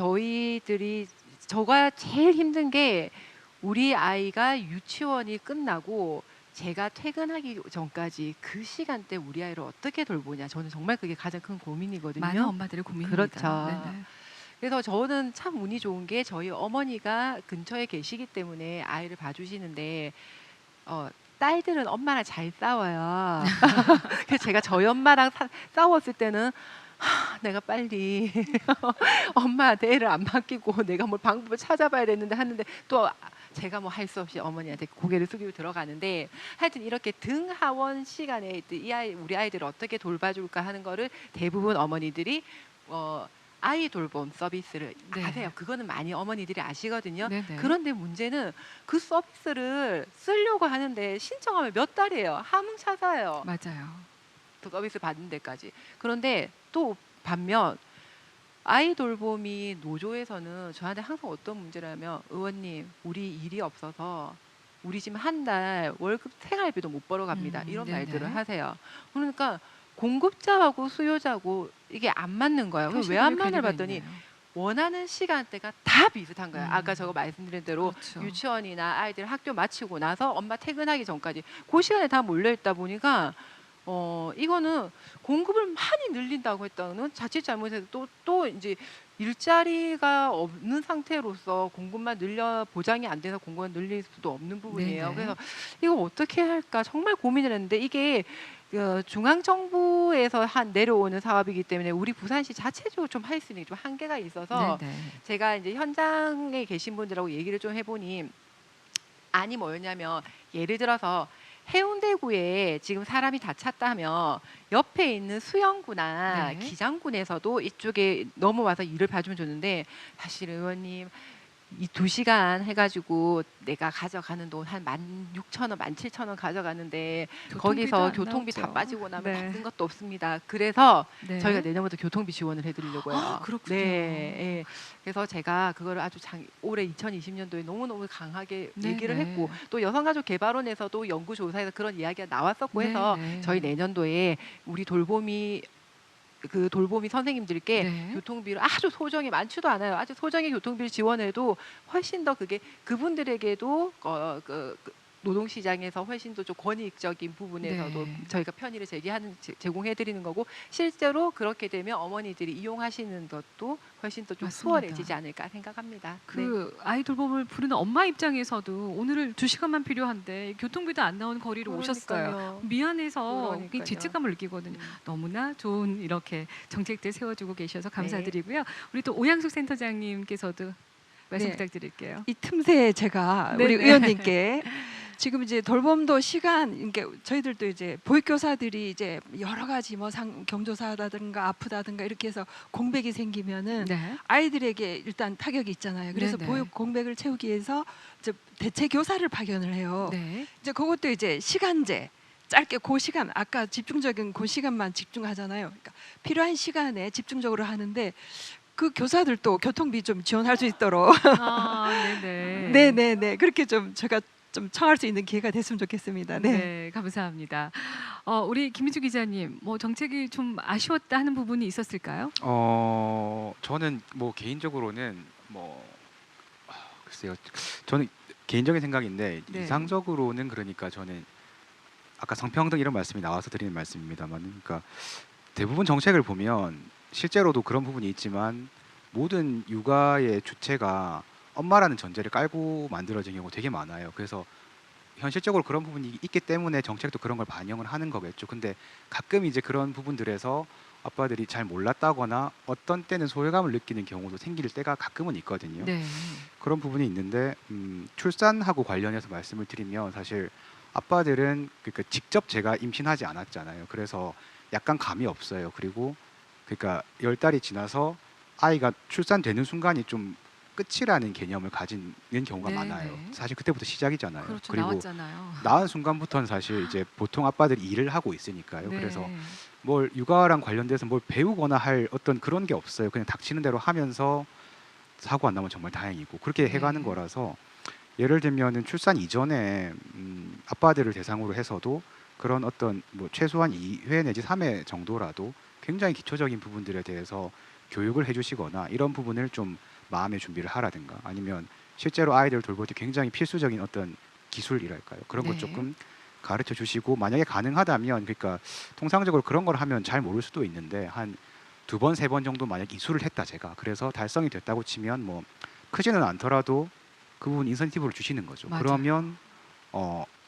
저가 제일 힘든 게 우리 아이가 유치원이 끝나고 제가 퇴근하기 전까지 그 시간대 우리 아이를 어떻게 돌보냐. 저는 정말 그게 가장 큰 고민이거든요. 많은 엄마들의 고민입니다. 그렇죠. 네네. 그래서 저는 참 운이 좋은 게 저희 어머니가 근처에 계시기 때문에 아이를 봐주시는데 딸들은 엄마랑 잘 싸워요. 그래서 제가 저희 엄마랑 싸웠을 때는 내가 빨리 엄마한테 애를 안 맡기고 내가 뭘 방법을 찾아봐야 되는데 하는데 또 제가 뭐 할 수 없이 어머니한테 고개를 숙이고 들어가는데 하여튼 이렇게 등하원 시간에 우리 아이들을 어떻게 돌봐줄까 하는 거를 대부분 어머니들이 아이 돌봄 서비스를 네. 아세요. 그거는 많이 어머니들이 아시거든요. 네네. 그런데 문제는 그 서비스를 쓰려고 하는데 신청하면 몇 달이에요. 함흥차사예요. 맞아요. 그 서비스 받는 데까지. 그런데 또 반면 아이 돌봄이 노조에서는 저한테 항상 어떤 문제라면 의원님 우리 일이 없어서 우리 지금 한 달 월급 생활비도 못 벌어갑니다. 이런 네네. 말들을 하세요. 그러니까 공급자하고 수요자하고 이게 안 맞는 거예요. 왜 안 맞나 봤더니 원하는 시간대가 다 비슷한 거예요. 아까 저거 말씀드린 대로 그렇죠. 유치원이나 아이들 학교 마치고 나서 엄마 퇴근하기 전까지 그 시간에 다 몰려 있다 보니까 이거는 공급을 많이 늘린다고 했다는 자칫 잘못해서 또 이제 일자리가 없는 상태로서 공급만 보장이 안 돼서 공급만 늘릴 수도 없는 부분이에요. 네네. 그래서 이거 어떻게 할까 정말 고민을 했는데 이게 중앙 정부에서 내려오는 사업이기 때문에 우리 부산시 자체적으로 좀 할 수 있는 좀 한계가 있어서 네네. 제가 이제 현장에 계신 분들하고 얘기를 좀 해보니 아니 뭐였냐면 예를 들어서 해운대구에 지금 사람이 다 찼다면 옆에 있는 수영구나 네. 기장군에서도 이쪽에 넘어와서 일을 봐주면 좋는데 사실 의원님 이 2시간 해가지고 내가 가져가는 돈 한 16,000원, 17,000원 가져가는데 거기서 교통비 다 빠지고 나면 네. 남는 것도 없습니다. 그래서 네. 저희가 내년부터 교통비 지원을 해드리려고요. 아, 그렇군요. 네, 예. 그래서 제가 그거를 아주 올해 2020년도에 너무너무 강하게 네, 얘기를 네. 했고 또 여성가족개발원에서도 연구조사에서 그런 이야기가 나왔었고 네, 해서 네. 저희 내년도에 우리 돌보미 선생님들께 네. 교통비를 아주 소정의 많지도 않아요. 아주 소정의 교통비를 지원해도 훨씬 더 그게 그분들에게도 노동시장에서 훨씬 더 좀 권익적인 부분에서도 네. 저희가 편의를 제공해 드리는 거고 실제로 그렇게 되면 어머니들이 이용하시는 것도 훨씬 더 좀 맞습니다. 수월해지지 않을까 생각합니다. 네. 그 아이 돌봄을 부르는 엄마 입장에서도 오늘 2시간만 필요한데 교통비도 안 나온 거리로 오셨어요. 그러니까요. 미안해서 그러니까요. 죄책감을 느끼거든요. 음. 너무나 좋은 이렇게 정책들 세워주고 계셔서 네. 감사드리고요. 우리 또 오양숙 센터장님께서도 말씀 네. 부탁드릴게요. 이 틈새에 제가 우리 네네. 의원님께 지금 이제 돌봄도 시간, 그러니까 저희들도 이제 보육교사들이 이제 여러 가지 뭐 경조사라든가 아프다든가 이렇게 해서 공백이 생기면은 네. 아이들에게 일단 타격이 있잖아요. 그래서 네네. 보육 공백을 채우기 위해서 이제 대체 교사를 파견을 해요. 네. 이제 그것도 이제 시간제. 짧게 그 시간 아까 집중적인 그 시간만 집중하잖아요. 그러니까 필요한 시간에 집중적으로 하는데 그 교사들도 교통비 좀 지원할 수 있도록 아, 네네. 네네네 그렇게 좀 제가 좀 청할 수 있는 기회가 됐으면 좋겠습니다. 네. 네, 감사합니다. 우리 김민주 기자님, 뭐 정책이 좀 아쉬웠다 하는 부분이 있었을까요? 저는 뭐 개인적으로는 글쎄요. 저는 개인적인 생각인데 네. 이상적으로는 그러니까 저는 아까 성평등 이런 말씀이 나와서 드리는 말씀입니다만, 그러니까 대부분 정책을 보면 실제로도 그런 부분이 있지만 모든 육아의 주체가 엄마라는 전제를 깔고 만들어진 경우가 되게 많아요. 그래서 현실적으로 그런 부분이 있기 때문에 정책도 그런 걸 반영을 하는 거겠죠. 근데 가끔 이제 그런 부분들에서 아빠들이 잘 몰랐다거나 어떤 때는 소외감을 느끼는 경우도 생길 때가 가끔은 있거든요. 네. 그런 부분이 있는데 출산하고 관련해서 말씀을 드리면 사실 아빠들은 그러니까 직접 제가 임신하지 않았잖아요. 그래서 약간 감이 없어요. 그리고 그러니까 10달이 지나서 아이가 출산되는 순간이 좀 끝이라는 개념을 가지는 경우가 네, 많아요. 네. 사실 그때부터 시작이잖아요. 그렇죠. 그리고 나왔잖아요. 낳은 순간부터는 사실 이제 보통 아빠들이 일을 하고 있으니까요. 네. 그래서 뭘 육아랑 관련돼서 뭘 배우거나 할 어떤 그런 게 없어요. 그냥 닥치는 대로 하면서 사고 안 나면 정말 다행이고 그렇게 해가는 네. 거라서 예를 들면은 출산 이전에 아빠들을 대상으로 해서도 그런 어떤 뭐 최소한 2회 내지 3회 정도라도 굉장히 기초적인 부분들에 대해서 교육을 해주시거나 이런 부분을 좀 마음의 준비를 하라든가 아니면 실제로 아이들을 돌볼 때 굉장히 필수적인 어떤 기술이랄까요 그런 것 네. 조금 가르쳐 주시고 만약에 가능하다면 그러니까 통상적으로 그런 걸 하면 잘 모를 수도 있는데 한 2번, 3번 정도 만약 이수를 했다 제가 그래서 달성이 됐다고 치면 뭐 크지는 않더라도 그 부분 인센티브를 주시는 거죠. 맞아요. 그러면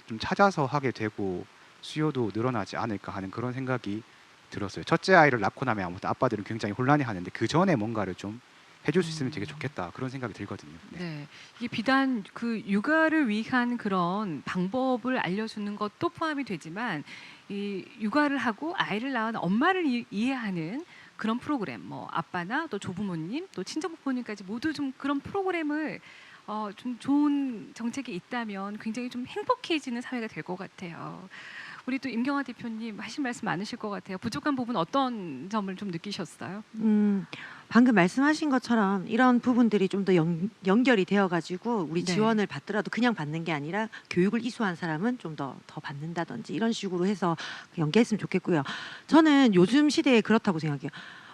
좀 찾아서 하게 되고 수요도 늘어나지 않을까 하는 그런 생각이 들었어요. 첫째 아이를 낳고 나면 아무튼 아빠들은 굉장히 혼란해하는데 그 전에 뭔가를 좀 해줄 수 있으면 되게 좋겠다 그런 생각이 들거든요. 네. 네. 이게 비단 그 육아를 위한 그런 방법을 알려주는 것도 포함이 되지만 이 육아를 하고 아이를 낳은 엄마를 이해하는 그런 프로그램, 뭐 아빠나 또 조부모님, 또 친정부모님까지 모두 좀 그런 프로그램을 좀 좋은 정책이 있다면 굉장히 좀 행복해지는 사회가 될 것 같아요. 우리 또 임경화 대표님 하신 말씀 많으실 것 같아요. 부족한 부분 어떤 점을 좀 느끼셨어요? 방금 말씀하신 것처럼 이런 부분들이 좀 더 연결이 되어가지고 우리 네. 지원을 받더라도 그냥 받는 게 아니라 교육을 이수한 사람은 좀 더 받는다든지 이런 식으로 해서 연계했으면 좋겠고요. 저는 요즘 시대에 그렇다고 생각해요.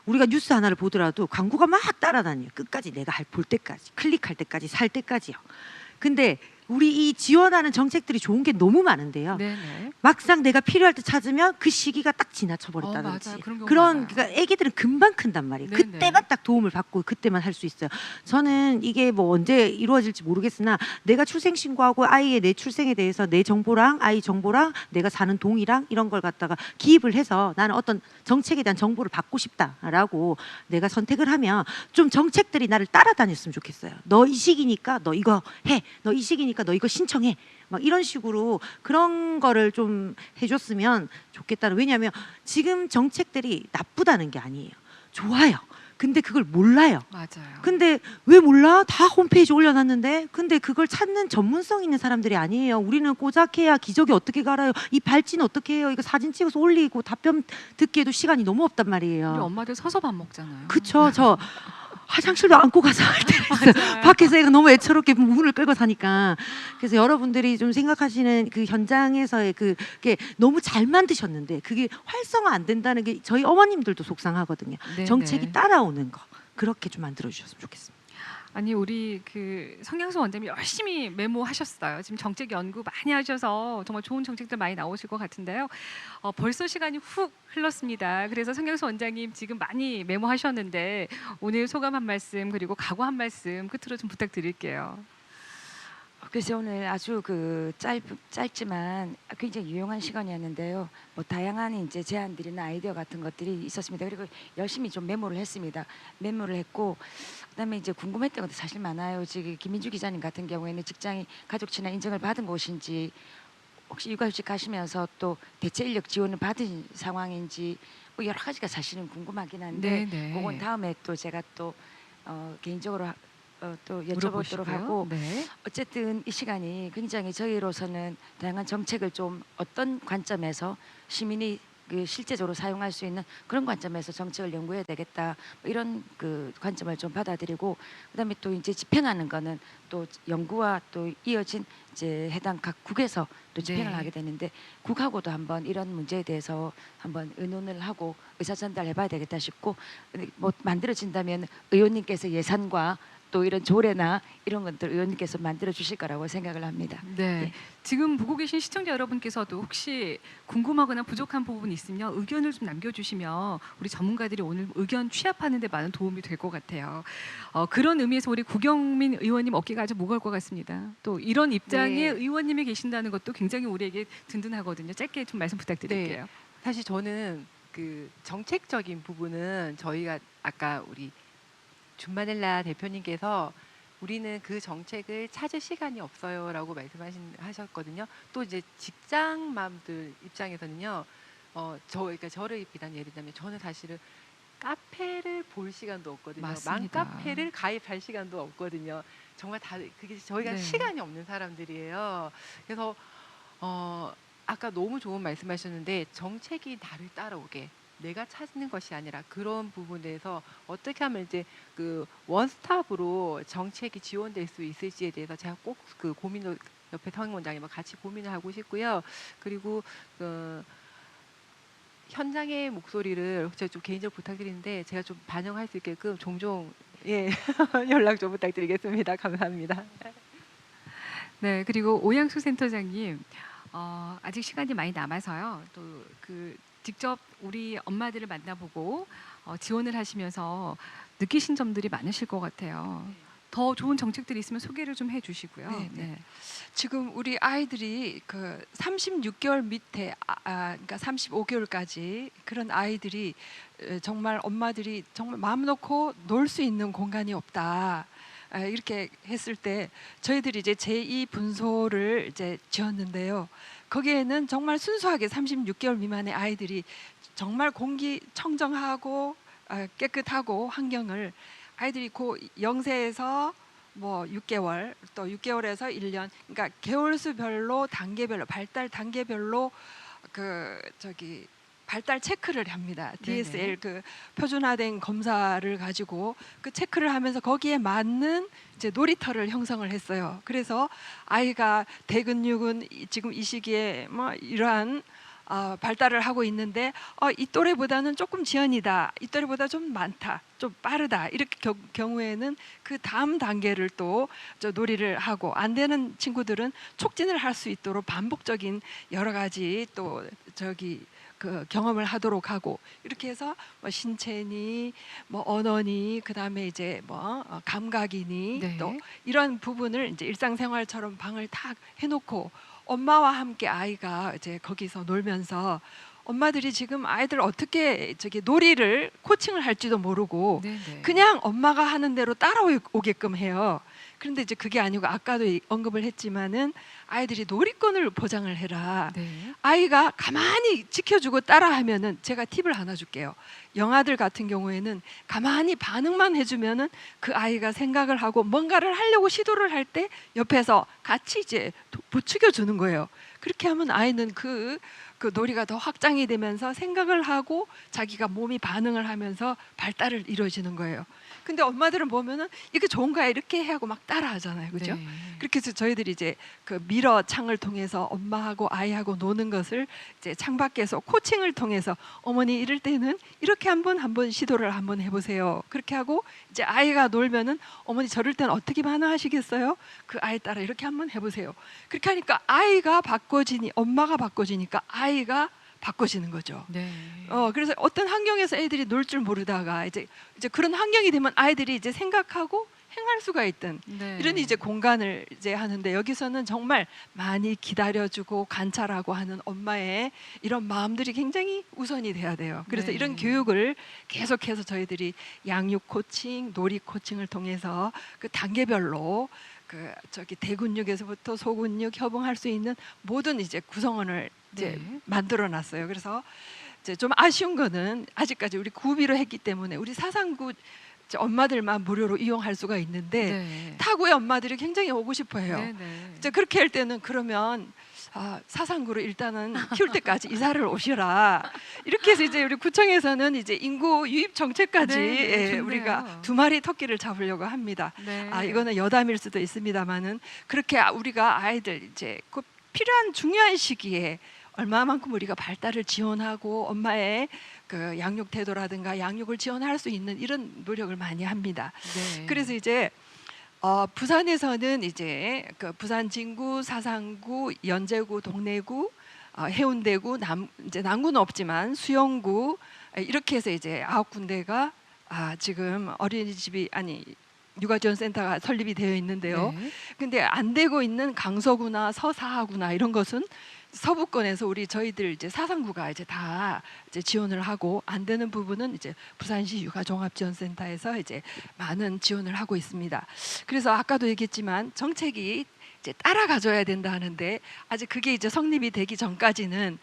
우리가 뉴스 하나를 보더라도 광고가 막 따라다녀요. 끝까지 내가 볼 때까지, 클릭할 때까지, 살 때까지요. 근데 우리 이 지원하는 정책들이 좋은 게 너무 많은데요. 네네. 막상 내가 필요할 때 찾으면 그 시기가 딱 지나쳐 버렸다든지 맞아요. 그런 경우 그런 많아요. 그러니까 애기들은 금방 큰단 말이에요. 네네. 그때만 딱 도움을 받고 그때만 할 수 있어요. 저는 이게 뭐 언제 이루어질지 모르겠으나 내가 출생 신고하고 아이의 내 출생에 대해서 내 정보랑 아이 정보랑 내가 사는 동이랑 이런 걸 갖다가 기입을 해서 나는 어떤 정책에 대한 정보를 받고 싶다라고 내가 선택을 하면 좀 정책들이 나를 따라다녔으면 좋겠어요. 너 이 시기니까 너 이거 해. 너 이 시기니까 너 이거 신청해. 막 이런 식으로 그런 거를 좀 해줬으면 좋겠다는. 왜냐하면 지금 정책들이 나쁘다는 게 아니에요. 좋아요. 근데 그걸 몰라요. 맞아요. 근데 왜 몰라? 다 홈페이지 올려놨는데. 근데 그걸 찾는 전문성 있는 사람들이 아니에요. 우리는 꼬작해야 기저귀 어떻게 갈아요? 이 발진 어떻게 해요? 이거 사진 찍어서 올리고 답변 듣기에도 시간이 너무 없단 우리 말이에요. 엄마들 서서 밥 먹잖아요. 그쵸. 저 화장실도 안고 가서 할 때가 있어요. 밖에서 애가 너무 애처롭게 문을 끌고 사니까. 그래서 여러분들이 좀 생각하시는 그 현장에서의 그게 너무 잘 만드셨는데 그게 활성화 안 된다는 게 저희 어머님들도 속상하거든요. 네, 정책이 네. 따라오는 거. 그렇게 좀 만들어 주셨으면 좋겠습니다. 아니 우리 그 성향수 원장님 열심히 메모하셨어요. 지금 정책 연구 많이 하셔서 정말 좋은 정책들 많이 나오실 것 같은데요. 벌써 시간이 훅 흘렀습니다. 그래서 성향수 원장님 지금 많이 메모하셨는데 오늘 소감 한 말씀 그리고 각오 한 말씀 끝으로 좀 부탁드릴게요. 그래서 오늘 아주 그 짧지만 굉장히 유용한 시간이었는데요. 뭐 다양한 이제 제안들이나 아이디어 같은 것들이 있었습니다. 그리고 열심히 좀 메모를 했습니다. 메모를 했고 그다음에 이제 궁금했던 것도 사실 많아요. 지금 김민주 기자님 같은 경우에는 직장이 가족 친화 인증을 받은 곳인지 혹시 육아휴직 가시면서 또 대체 인력 지원을 받은 상황인지 뭐 여러 가지가 사실은 궁금하긴 한데 네. 그건 다음에 또 제가 또 개인적으로 또 여쭤보도록 물어보시고요. 하고 네. 어쨌든 이 시간이 굉장히 저희로서는 다양한 정책을 좀 어떤 관점에서 시민이 그 실제적으로 사용할 수 있는 그런 관점에서 정책을 연구해야 되겠다 뭐 이런 그 관점을 좀 받아들이고 그다음에 또 이제 집행하는 거는 또 연구와 또 이어진 이제 해당 각 국에서 또 집행을 네. 하게 되는데 국하고도 한번 이런 문제에 대해서 한번 의논을 하고 의사 전달해봐야 되겠다 싶고 뭐 만들어진다면 의원님께서 예산과 또 이런 조례나 이런 것들 의원님께서 만들어 주실 거라고 생각을 합니다. 네. 예. 지금 보고 계신 시청자 여러분께서도 혹시 궁금하거나 부족한 부분 있으면 의견을 좀 남겨주시면 우리 전문가들이 오늘 의견 취합하는 데 많은 도움이 될 것 같아요. 그런 의미에서 우리 구경민 의원님 어깨가 아주 무거울 것 같습니다. 또 이런 입장에 네. 의원님이 계신다는 것도 굉장히 우리에게 든든하거든요. 짧게 좀 말씀 부탁드릴게요. 사실 저는 그 정책적인 부분은 저희가 아까 우리 준마넬라 대표님께서 우리는 그 정책을 찾을 시간이 없어요라고 말씀하셨거든요. 또 이제 직장맘들 입장에서는요. 그러니까 저를 비단 예를 들면 저는 사실은 카페를 볼 시간도 없거든요. 맞습니다. 맘카페를 가입할 시간도 없거든요. 정말 다 그게 저희가 네. 시간이 없는 사람들이에요. 그래서 아까 너무 좋은 말씀하셨는데 정책이 나를 따라오게 내가 찾는 것이 아니라 그런 부분에서 어떻게 하면 이제 그 원스톱으로 정책이 지원될 수 있을지에 대해서 제가 꼭 그 고민을 옆에 성임원장님과 같이 고민을 하고 싶고요. 그리고 그 현장의 목소리를 제가 좀 개인적으로 부탁드리는데 제가 좀 반영할 수 있게끔 종종 예 연락 좀 부탁드리겠습니다. 감사합니다. 네, 그리고 오양수 센터장님 아직 시간이 많이 남아서요. 또 그 직접 우리 엄마들을 만나보고 지원을 하시면서 느끼신 점들이 많으실 것 같아요. 더 좋은 정책들이 있으면 소개를 좀 해주시고요. 네, 네. 지금 우리 아이들이 그 36개월 밑에 그러니까 35개월까지 그런 아이들이 정말 엄마들이 정말 마음 놓고 놀 수 있는 공간이 없다. 이렇게 했을 때 저희들이 이제 제2 분소를 이제 지었는데요. 거기에는 정말 순수하게 36개월 미만의 아이들이 정말 공기 청정하고 깨끗하고 환경을 아이들이 고 0세에서 뭐 6개월 또 6개월에서 1년 그러니까 개월수별로 단계별로 발달 단계별로 발달 체크를 합니다. DSL 그 표준화된 검사를 가지고 그 체크를 하면서 거기에 맞는 이제 놀이터를 형성을 했어요. 그래서 아이가 대근육은 지금 이 시기에 뭐 이러한 발달을 하고 있는데 이 또래보다는 조금 지연이다. 이 또래보다 좀 많다. 좀 빠르다. 이렇게 경우에는 그 다음 단계를 또 놀이를 하고 안 되는 친구들은 촉진을 할 수 있도록 반복적인 여러 가지 또 그 경험을 하도록 하고 이렇게 해서 뭐 신체니 뭐 언어니 그다음에 이제 뭐 감각이니 네. 또 이런 부분을 이제 일상생활처럼 방을 딱 해놓고 엄마와 함께 아이가 이제 거기서 놀면서 엄마들이 지금 아이들 어떻게 놀이를 코칭을 할지도 모르고 네. 그냥 엄마가 하는 대로 따라오게끔 해요. 그런데 이제 그게 아니고 아까도 언급을 했지만은 아이들이 놀이권을 보장을 해라. 네. 아이가 가만히 지켜주고 따라하면은 제가 팁을 하나 줄게요. 영아들 같은 경우에는 가만히 반응만 해주면은 그 아이가 생각을 하고 뭔가를 하려고 시도를 할 때 옆에서 같이 이제 부추겨 주는 거예요. 그렇게 하면 아이는 그 놀이가 더 확장이 되면서 생각을 하고 자기가 몸이 반응을 하면서 발달을 이루어지는 거예요. 근데 엄마들은 보면은 이게 좋은가 이렇게 해 하고 막 따라하잖아요, 그죠? 네. 그렇게 해서 저희들이 이제 그 미러 창을 통해서 엄마하고 아이하고 노는 것을 이제 창밖에서 코칭을 통해서 어머니 이럴 때는 이렇게 한번 시도를 한번 해보세요. 그렇게 하고 이제 아이가 놀면은 어머니 저럴 때는 어떻게 반응하시겠어요? 그 아이 따라 이렇게 한번 해보세요. 그렇게 하니까 아이가 바꿔지니 엄마가 바꿔지니까 아이가 바꿔지는 거죠. 네. 그래서 어떤 환경에서 애들이 놀 줄 모르다가 이제 그런 환경이 되면 아이들이 이제 생각하고 행할 수가 있던 네. 이런 이제 공간을 이제 하는데 여기서는 정말 많이 기다려주고 관찰하고 하는 엄마의 이런 마음들이 굉장히 우선이 돼야 돼요. 그래서 네. 이런 교육을 계속해서 저희들이 양육 코칭, 놀이 코칭을 통해서 그 단계별로 그 저기 대근육에서부터 소근육 협응할 수 있는 모든 이제 구성원을 이제 네. 만들어놨어요. 그래서 이제 좀 아쉬운 거는 아직까지 우리 구비로 했기 때문에 우리 사상구 이제 엄마들만 무료로 이용할 수가 있는데 네. 타구의 엄마들이 굉장히 오고 싶어해요. 네. 네. 이제 그렇게 할 때는 그러면 사상구로 일단은 키울 때까지 이사를 오시라. 이렇게 해서 이제 우리 구청에서는 이제 인구 유입 정책까지 네, 네, 좋네요. 우리가 2마리 토끼를 잡으려고 합니다. 네. 이거는 여담일 수도 있습니다만은 그렇게 우리가 아이들 이제 그 필요한 중요한 시기에 얼마만큼 우리가 발달을 지원하고 엄마의 그 양육 태도라든가 양육을 지원할 수 있는 이런 노력을 많이 합니다. 네. 그래서 이제 부산에서는 이제 그 부산 진구, 사상구, 연제구, 동래구, 해운대구, 이제 남구는 없지만 수영구 이렇게 해서 이제 9군데가 지금 어린이집이 육아지원센터가 설립이 되어 있는데요. 네. 근데 안 되고 있는 강서구나 서사하구나 이런 것은 서부권에서 저희들 이제 사상구가 이제 다 이제 지원을 하고 안 되는 부분은 이제 부산시 육아종합지원센터에서 이제 많은 지원을 하고 있습니다. 그래서 아까도 얘기했지만 정책이 이제 따라가줘야 된다 하는데 아직 그게 이제 성립이 되기 전까지는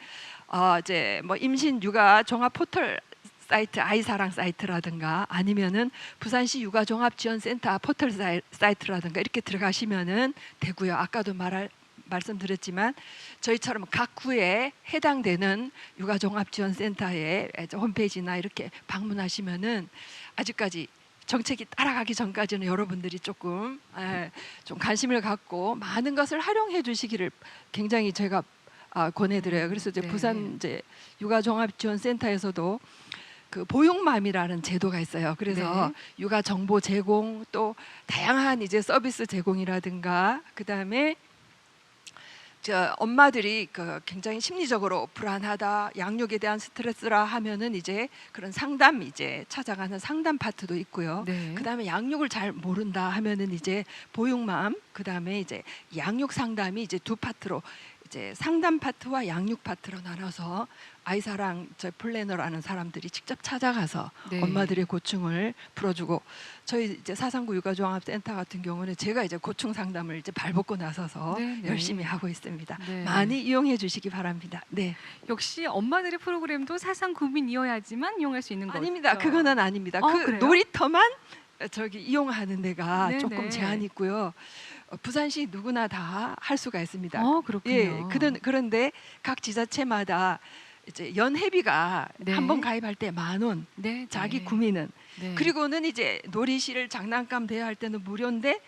이제 뭐 임신 육아 종합 포털 사이트 아이사랑 사이트라든가 아니면은 부산시 육아종합지원센터 포털 사이트라든가 이렇게 들어가시면은 되고요. 아까도 말씀드렸지만 저희처럼 각 구에 해당되는 육아종합지원센터의 홈페이지나 이렇게 방문하시면은 아직까지 정책이 따라가기 전까지는 여러분들이 조금 좀 관심을 갖고 많은 것을 활용해 주시기를 굉장히 제가 권해드려요. 그래서 이제 네. 부산 이제 육아종합지원센터에서도 그 보육맘이라는 제도가 있어요. 그래서 네. 육아 정보 제공 또 다양한 이제 서비스 제공이라든가 그다음에 엄마들이 굉장히 심리적으로 불안하다, 양육에 대한 스트레스라 하면은 이제 그런 상담 이제 찾아가는 상담 파트도 있고요. 네. 그다음에 양육을 잘 모른다 하면은 이제 보육맘, 그다음에 이제 양육 상담이 이제 두 파트로 이제 상담 파트와 양육 파트로 나눠서 아이사랑 플래너라는 사람들이 직접 찾아가서 네. 엄마들의 고충을 풀어주고 저희 이제 사상구 육아종합센터 같은 경우는 제가 이제 고충 상담을 이제 발벗고 나서서 네, 네. 열심히 하고 있습니다. 네. 많이 이용해 주시기 바랍니다. 네, 역시 엄마들의 프로그램도 사상 구민이어야지만 이용할 수 있는 거죠. 아닙니다. 그거는 아닙니다. 그 그래요? 놀이터만 이용하는 데가 네, 조금 네. 제한이 있고요. 부산시 누구나 다 할 수가 있습니다. 그렇군요. 예, 그런데 각 지자체마다 이제 연회비가 네. 한 번 가입할 때 10,000원, 네, 자기 네. 구미는 네. 그리고는 이제 놀이실 장난감 대여할 때는 무료인데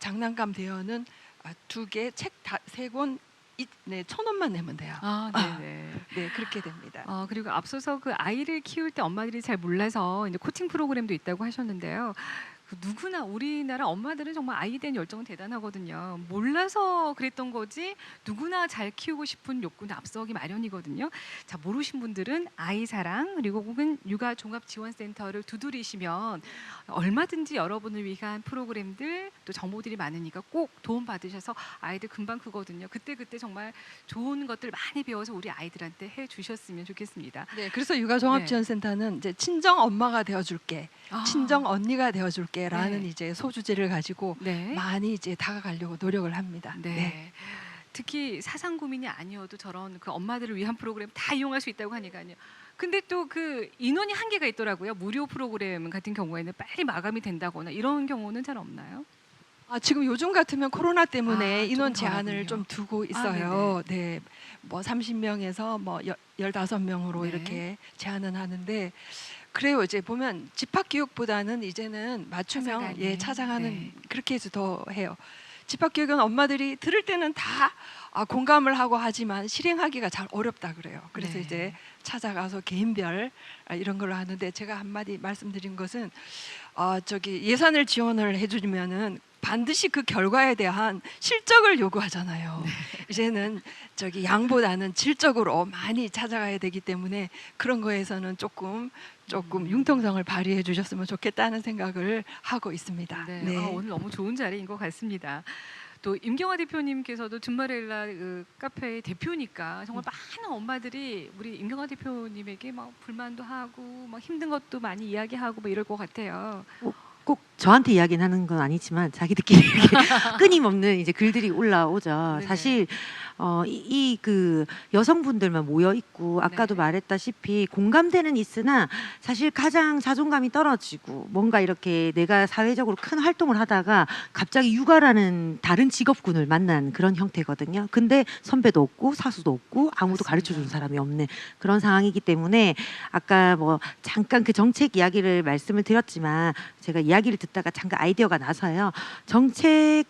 장난감 대여는 2개, 책 3권, 1,000원만 내면 돼요. 네네. 네, 그렇게 됩니다. 그리고 앞서서 그 아이를 키울 때 엄마들이 잘 몰라서 이제 코칭 프로그램도 있다고 하셨는데요. 누구나 우리나라 엄마들은 정말 아이에 대한 열정은 대단하거든요. 몰라서 그랬던 거지 누구나 잘 키우고 싶은 욕구는 앞서기 마련이거든요. 자, 모르신 분들은 아이사랑 그리고 혹은 육아종합지원센터를 두드리시면 얼마든지 여러분을 위한 프로그램들 또 정보들이 많으니까 꼭 도움 받으셔서 아이들 금방 크거든요. 그때 정말 좋은 것들 많이 배워서 우리 아이들한테 해주셨으면 좋겠습니다. 네, 그래서 육아종합지원센터는 이제 친정 엄마가 되어줄게, 친정 언니가 되어줄게. 함께라는 네. 이제 소주제를 가지고 네. 많이 이제 다가가려고 노력을 합니다. 네. 특히 사상 고민이 아니어도 저런 그 엄마들을 위한 프로그램 다 이용할 수 있다고 하니까요. 근데 또 그 인원이 한계가 있더라고요. 무료 프로그램 같은 경우에는 빨리 마감이 된다거나 이런 경우는 잘 없나요? 지금 요즘 같으면 코로나 때문에 조금 인원 덜 제한을 하군요. 좀 두고 있어요. 네. 뭐 30명에서 뭐 15명으로 네. 이렇게 제한은 하는데 그래요. 이제 보면 집합 교육보다는 이제는 맞춤형 찾아가는. 찾아가는 네. 그렇게 해서 더 해요. 집합 교육은 엄마들이 들을 때는 다 공감을 하고 하지만 실행하기가 잘 어렵다 그래요. 그래서 네. 이제 찾아가서 개인별 이런 걸로 하는데 제가 한마디 말씀드린 것은 저기 예산을 지원을 해주면은 반드시 그 결과에 대한 실적을 요구하잖아요. 이제는 저기 양보다는 질적으로 많이 찾아가야 되기 때문에 그런 거에서는 조금 융통성을 발휘해 주셨으면 좋겠다는 생각을 하고 있습니다. 네. 네. 오늘 너무 좋은 자리인 것 같습니다. 또 임경화 대표님께서도 줌마렐라 그 카페의 대표니까 정말 많은 엄마들이 우리 임경화 대표님에게 막 불만도 하고 막 힘든 것도 많이 이야기하고 뭐 이럴 것 같아요. 꼭 저한테 이야기는 하는 건 아니지만 자기들끼리 이렇게 끊임없는 이제 글들이 올라오죠. 네네. 사실 이 그 여성분들만 모여 있고 아까도 네. 말했다시피 공감대는 있으나 사실 가장 자존감이 떨어지고 뭔가 이렇게 내가 사회적으로 큰 활동을 하다가 갑자기 육아라는 다른 직업군을 만난 그런 형태거든요. 근데 선배도 없고 사수도 없고 아무도 맞습니다. 가르쳐 주는 사람이 없는 그런 상황이기 때문에 아까 뭐 잠깐 그 정책 이야기를 말씀을 드렸지만 제가 이야기를 듣다가 잠깐 아이디어가 나서요. 정책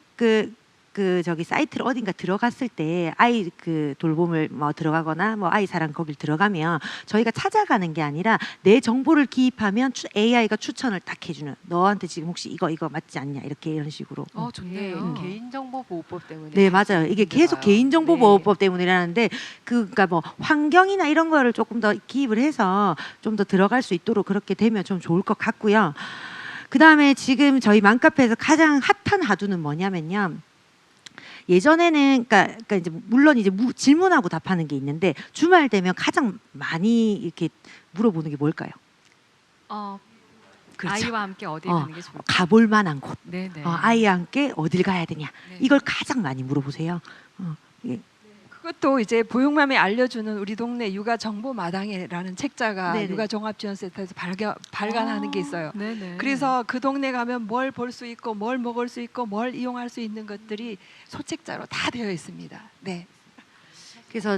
저기 사이트를 어딘가 들어갔을 때 아이 그 돌봄을 뭐 들어가거나 뭐 아이 사랑 거길 들어가면 저희가 찾아가는 게 아니라 내 정보를 기입하면 AI가 추천을 딱 해주는 너한테 지금 혹시 이거 맞지 않냐 이렇게 이런 식으로. 좋네요. 개인정보보호법 때문에. 네 맞아요. 이게 계속 힘들어요. 개인정보보호법 때문이라는데 그러니까 뭐 환경이나 이런 거를 조금 더 기입을 해서 좀 더 들어갈 수 있도록 그렇게 되면 좀 좋을 것 같고요. 그 다음에 지금 저희 맘카페에서 가장 핫한 하두는 뭐냐면요. 예전에는 그러니까 이제 물론 이제 질문하고 답하는 게 있는데 주말 되면 가장 많이 이렇게 물어보는 게 뭘까요? 그렇죠. 아이와 함께 어디 어, 가는 게 좋을까? 가볼 만한 곳. 네네. 아이와 함께 어딜 가야 되냐. 네. 이걸 가장 많이 물어보세요. 그것도 이제 보육맘이 알려주는 우리 동네 육아 정보 마당에라는 책자가 네네. 육아 종합지원센터에서 발간하는 게 있어요. 네네. 그래서 그 동네 가면 뭘 볼 수 있고 뭘 먹을 수 있고 뭘 이용할 수 있는 것들이 소책자로 다 되어 있습니다. 네. 그래서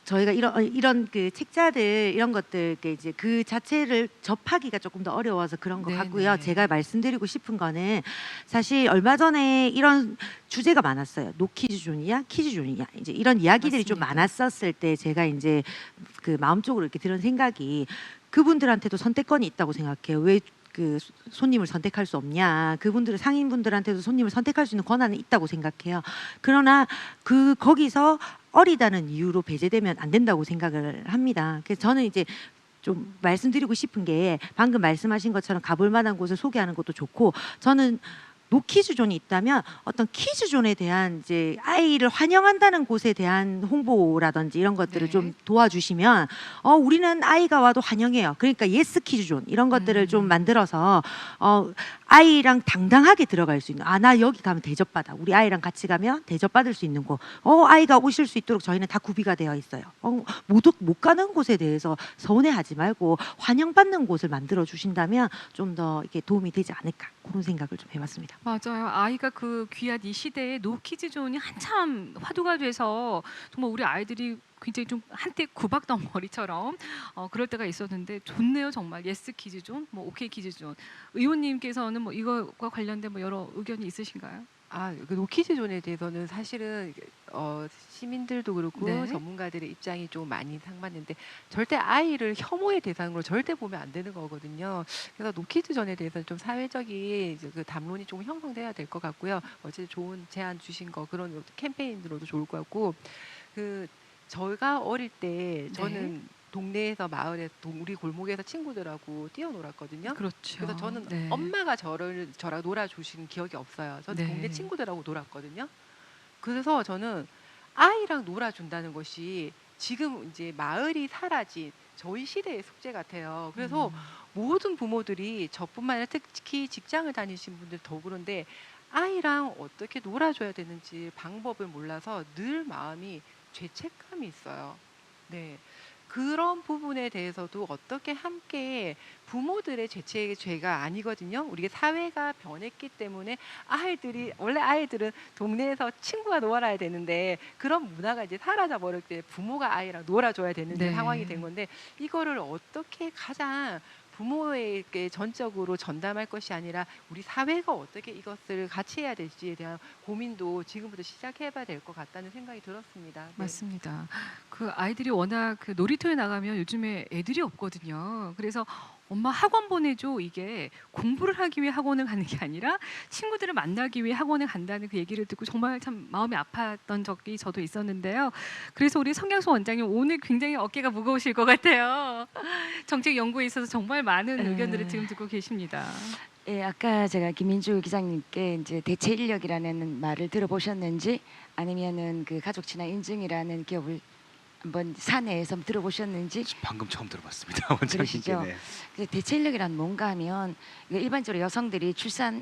저희가 이런 그 책자들 이런 것들 이제 그 자체를 접하기가 조금 더 어려워서 그런 것 네네. 같고요. 제가 말씀드리고 싶은 거는 사실 얼마 전에 이런 주제가 많았어요. 노키즈존이야, 키즈존이야. 이제 이런 이야기들이 좀 맞습니다. 많았었을 때 제가 이제 그 마음적으로 이렇게 들은 생각이 그분들한테도 선택권이 있다고 생각해요. 왜 그 손님을 선택할 수 없냐? 그분들 상인분들한테도 손님을 선택할 수 있는 권한은 있다고 생각해요. 그러나 거기서 어리다는 이유로 배제되면 안 된다고 생각을 합니다. 그래서 저는 이제 좀 말씀드리고 싶은 게 방금 말씀하신 것처럼 가볼 만한 곳을 소개하는 것도 좋고 저는 노키즈존이 있다면 어떤 키즈존에 대한 이제 아이를 환영한다는 곳에 대한 홍보라든지 이런 것들을 네. 좀 도와주시면 우리는 아이가 와도 환영해요. 그러니까 예스 키즈존 이런 것들을 좀 만들어서 아이랑 당당하게 들어갈 수 있는 나 여기 가면 대접받아. 우리 아이랑 같이 가면 대접받을 수 있는 곳. 아이가 오실 수 있도록 저희는 다 구비가 되어 있어요. 못 가는 곳에 대해서 서운해하지 말고 환영받는 곳을 만들어 주신다면 좀 더 이게 도움이 되지 않을까 그런 생각을 좀 해봤습니다. 맞아요. 아이가 그 귀한 이 시대에 노키즈존이 한참 화두가 돼서 정말 우리 아이들이 굉장히 좀 한때 구박 덩어리처럼 그럴 때가 있었는데 좋네요 정말. 예스 키즈존, 뭐 오케이 키즈존. 의원님께서는 뭐 이거와 관련된 뭐 여러 의견이 있으신가요? 그 노키즈존에 대해서는 사실은 시민들도 그렇고 네. 전문가들의 입장이 좀 많이 상맞는데 절대 아이를 혐오의 대상으로 절대 보면 안 되는 거거든요. 그래서 노키즈존에 대해서는 좀 사회적인 이제 그 담론이 좀 형성돼야 될 것 같고요. 어제 좋은 제안 주신 거 그런 캠페인으로도 좋을 것 같고 저희가 어릴 때 저는 동네에서 마을에서 우리 골목에서 친구들하고 뛰어놀았거든요. 그렇죠. 그래서 저는 네. 엄마가 저랑 놀아주신 기억이 없어요. 저는 네. 동네 친구들하고 놀았거든요. 그래서 저는 아이랑 놀아준다는 것이 지금 이제 마을이 사라진 저희 시대의 숙제 같아요. 그래서 모든 부모들이 저뿐만 아니라 특히 직장을 다니신 분들 더 그런데 아이랑 어떻게 놀아줘야 되는지 방법을 몰라서 늘 마음이 죄책감이 있어요. 네. 그런 부분에 대해서도 어떻게 함께 부모들의 죄책이 죄가 아니거든요. 우리 사회가 변했기 때문에 원래 아이들은 동네에서 친구가 놀아야 되는데 그런 문화가 이제 사라져 버릴 때 부모가 아이랑 놀아줘야 되는 네. 상황이 된 건데 이거를 어떻게 가장 부모에게 전적으로 전담할 것이 아니라 우리 사회가 어떻게 이것을 같이 해야 될지에 대한 고민도 지금부터 시작해봐야 될 것 같다는 생각이 들었습니다. 네. 맞습니다. 그 아이들이 워낙 그 놀이터에 나가면 요즘에 애들이 없거든요. 그래서 엄마 학원 보내줘, 이게 공부를 하기 위해 학원을 가는 게 아니라 친구들을 만나기 위해 학원을 간다는 그 얘기를 듣고 정말 참 마음이 아팠던 적이 저도 있었는데요. 그래서 우리 성경수 원장님 오늘 굉장히 어깨가 무거우실 것 같아요. 정책 연구에 있어서 정말 많은 의견들을 지금 듣고 계십니다. 예, 아까 제가 김민주 기자님께 이제 대체 인력이라는 말을 들어보셨는지 아니면은 그 가족 친화 인증이라는 기업을 한번 사내에서 들어보셨는지 방금 처음 들어봤습니다. 그러시죠? 원장님께. 네. 그래서 대체 인력이란 뭔가 하면 이게 일반적으로 여성들이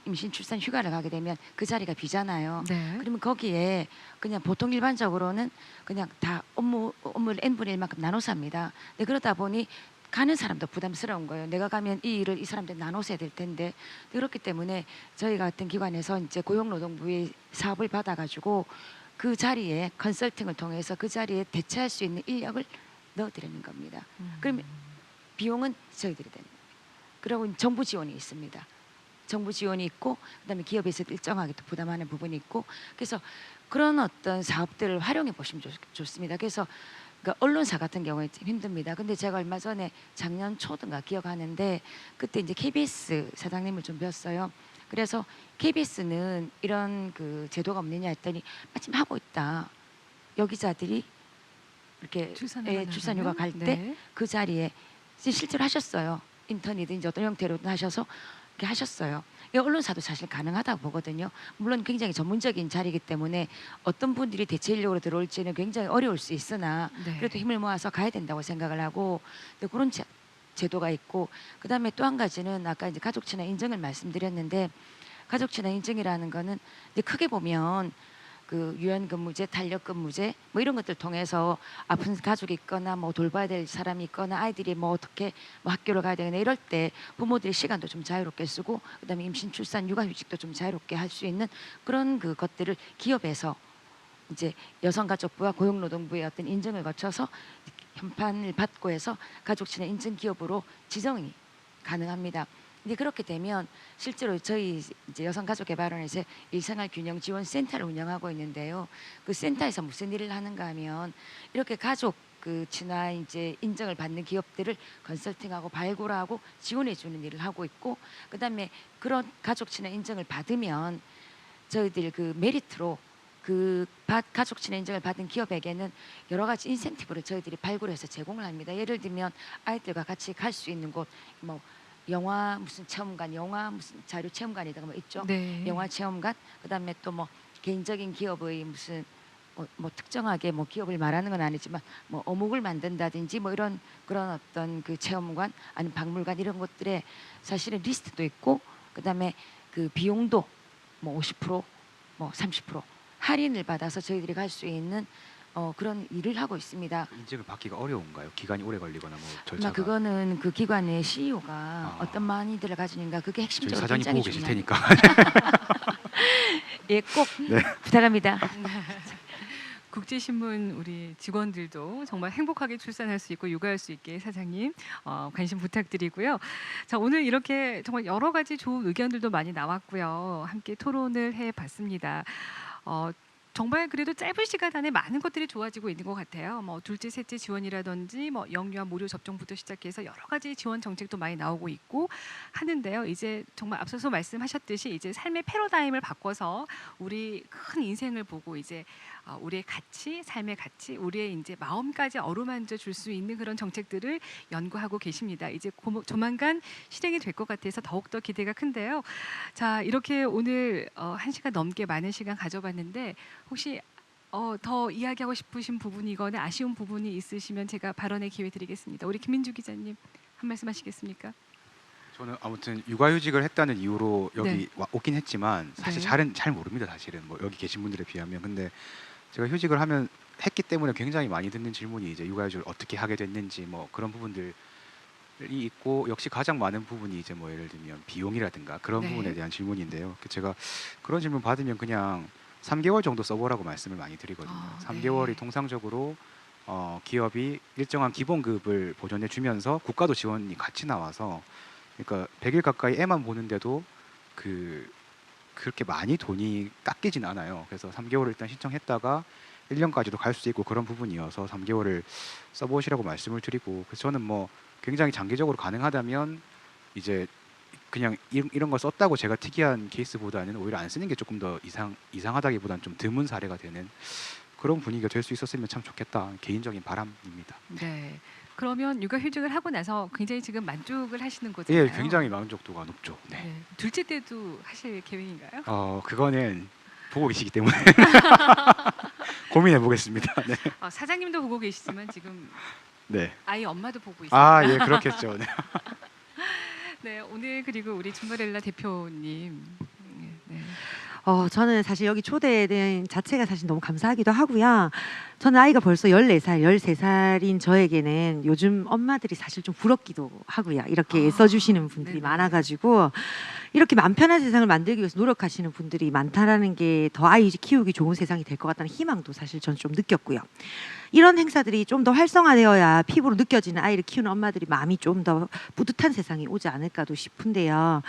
임신 출산 휴가를 가게 되면 그 자리가 비잖아요. 네. 그러면 거기에 그냥 보통 일반적으로는 그냥 다 업무를 n분의 1만큼 나눠서 합니다. 근데 그러다 보니 가는 사람도 부담스러운 거예요. 내가 가면 이 일을 이 사람들 나눠서 해야 될 텐데. 그렇기 때문에 저희 같은 기관에서 이제 고용노동부의 사업을 받아가지고 그 자리에 컨설팅을 통해서 그 자리에 대체할 수 있는 인력을 넣어드리는 겁니다. 그러면 비용은 저희들이 됩니다. 그리고 정부 지원이 있습니다. 정부 지원이 있고 그다음에 기업에서 일정하게 또 부담하는 부분이 있고 그래서 그런 어떤 사업들을 활용해 보시면 좋습니다. 그래서 그러니까 언론사 같은 경우에 좀 힘듭니다. 근데 제가 얼마 전에 작년 초든가 기억하는데 그때 이제 KBS 사장님을 좀 뵀어요. 그래서 KBS는 이런 그 제도가 없느냐 했더니 마침 하고 있다. 여기자들이 이렇게 출산휴가 갈 때 그 자리에 실제로 하셨어요. 인턴이든지 어떤 형태로든 하셔서 이렇게 하셨어요. 언론사도 사실 가능하다고 보거든요. 물론 굉장히 전문적인 자리이기 때문에 어떤 분들이 대체 인력으로 들어올지는 굉장히 어려울 수 있으나 그래도 힘을 모아서 가야 된다고 생각을 하고 그런 제도가 있고 그다음에 또 한 가지는 아까 이제 가족 친화 인증을 말씀드렸는데 가족 친화 인증이라는 거는 이제 크게 보면 그 유연근무제, 탄력근무제 뭐 이런 것들 통해서 아픈 가족이 있거나 뭐 돌봐야 될 사람이 있거나 아이들이 뭐 어떻게 뭐 학교를 가야 되거나 이럴 때 부모들이 시간도 좀 자유롭게 쓰고 그다음에 임신, 출산, 육아휴직도 좀 자유롭게 할 수 있는 그런 그 것들을 기업에서 이제 여성가족부와 고용노동부의 어떤 인증을 거쳐서 현판을 받고 해서 가족 친화 인증 기업으로 지정이 가능합니다. 근데 그렇게 되면 실제로 저희 이제 여성가족개발원에서 일생활균형지원센터를 운영하고 있는데요. 그 센터에서 무슨 일을 하는가 하면 이렇게 가족 그 친화 이제 인증을 받는 기업들을 컨설팅하고 발굴하고 지원해 주는 일을 하고 있고 그다음에 그런 가족 친화 인증을 받으면 저희들 그 메리트로 그 가족 친화 인증을 받은 기업에게는 여러 가지 인센티브를 저희들이 발굴해서 제공을 합니다. 예를 들면 아이들과 같이 갈 수 있는 곳 뭐 영화 무슨 체험관, 영화 무슨 자료 체험관이다가 뭐 있죠. 네. 영화 체험관, 그다음에 또 뭐 개인적인 기업의 무슨 뭐 특정하게 뭐 기업을 말하는 건 아니지만 뭐 어묵을 만든다든지 뭐 이런 그런 어떤 그 체험관 아니면 박물관 이런 것들에 사실은 리스트도 있고 그다음에 그 비용도 뭐 50% 뭐 30% 할인을 받아서 저희들이 갈 수 있는 그런 일을 하고 있습니다. 인증을 받기가 어려운가요? 기간이 오래 걸리거나 뭐 아마 절차가. 그거는 그 기관의 CEO가 어떤 마인드를 가지는가 그게 저희 핵심적으로 사장님 굉장히 보고 계실 중요합니다. 테니까. 예, 꼭 부탁합니다. 국제신문 우리 직원들도 정말 행복하게 출산할 수 있고 육아할 수 있게 사장님 관심 부탁드리고요. 자, 오늘 이렇게 정말 여러 가지 좋은 의견들도 많이 나왔고요. 함께 토론을 해봤습니다. 정말 그래도 짧은 시간 안에 많은 것들이 좋아지고 있는 것 같아요. 뭐 둘째, 셋째 지원이라든지 뭐 영유아 무료 접종부터 시작해서 여러 가지 지원 정책도 많이 나오고 있고 하는데요. 이제 정말 앞서서 말씀하셨듯이 이제 삶의 패러다임을 바꿔서 우리 큰 인생을 보고 이제 우리의 가치, 삶의 가치, 우리의 이제 마음까지 어루만져 줄 수 있는 그런 정책들을 연구하고 계십니다. 이제 조만간 실행이 될 것 같아서 더욱더 기대가 큰데요. 자, 이렇게 오늘 1시간 넘게 많은 시간 가져봤는데 혹시 더 이야기하고 싶으신 부분이거나 아쉬운 부분이 있으시면 제가 발언의 기회 드리겠습니다. 우리 김민주 기자님 한 말씀 하시겠습니까? 저는 아무튼 육아휴직을 했다는 이유로 여기 네. 오긴 했지만 사실 네. 잘 모릅니다. 사실은 뭐 여기 계신 분들에 비하면. 근데 제가 휴직을 하면 했기 때문에 굉장히 많이 듣는 질문이 이제 육아휴직을 어떻게 하게 됐는지 뭐 그런 부분들이 있고, 역시 가장 많은 부분이 이제 뭐 예를 들면 비용이라든가 그런 네. 부분에 대한 질문인데요. 제가 그런 질문 받으면 그냥 3개월 정도 써보라고 말씀을 많이 드리거든요. 아, 3개월이 네. 통상적으로 기업이 일정한 기본급을 보전해 주면서 국가도 지원이 같이 나와서, 그러니까 100일 가까이 애만 보는데도 그렇게 많이 돈이 깎이진 않아요. 그래서 3개월을 일단 신청했다가 1년까지도 갈 수 있고 그런 부분이어서 3개월을 써보시라고 말씀을 드리고, 그래서 저는 뭐 굉장히 장기적으로 가능하다면 이제 그냥 이런 걸 썼다고 제가 특이한 케이스보다는 오히려 안 쓰는 게 조금 더 이상하다기보다는 좀 드문 사례가 되는 그런 분위기가 될 수 있었으면 참 좋겠다, 개인적인 바람입니다. 네. 그러면 육아휴직을 하고 나서 굉장히 지금 만족을 하시는 거잖아요. 예, 굉장히 만족도가 높죠. 네. 네. 둘째 때도 하실 계획인가요? 그거는 보고 계시기 때문에 고민해 보겠습니다. 네. 사장님도 보고 계시지만 지금 네. 아이 엄마도 보고 있습니다. 예, 그렇겠죠. 네. 네, 오늘 그리고 우리 준바렐라 대표님. 네. 저는 사실 여기 초대된 자체가 사실 너무 감사하기도 하고요. 저는 아이가 벌써 14살, 13살인 저에게는 요즘 엄마들이 사실 좀 부럽기도 하고요. 이렇게 써주시는 분들이 네네. 많아가지고 이렇게 마음 편한 세상을 만들기 위해서 노력하시는 분들이 많다라는 게 더 아이 키우기 좋은 세상이 될 것 같다는 희망도 사실 저는 좀 느꼈고요. 이런 행사들이 좀 더 활성화되어야 피부로 느껴지는 아이를 키우는 엄마들이 마음이 좀 더 뿌듯한 세상이 오지 않을까도 싶은데요.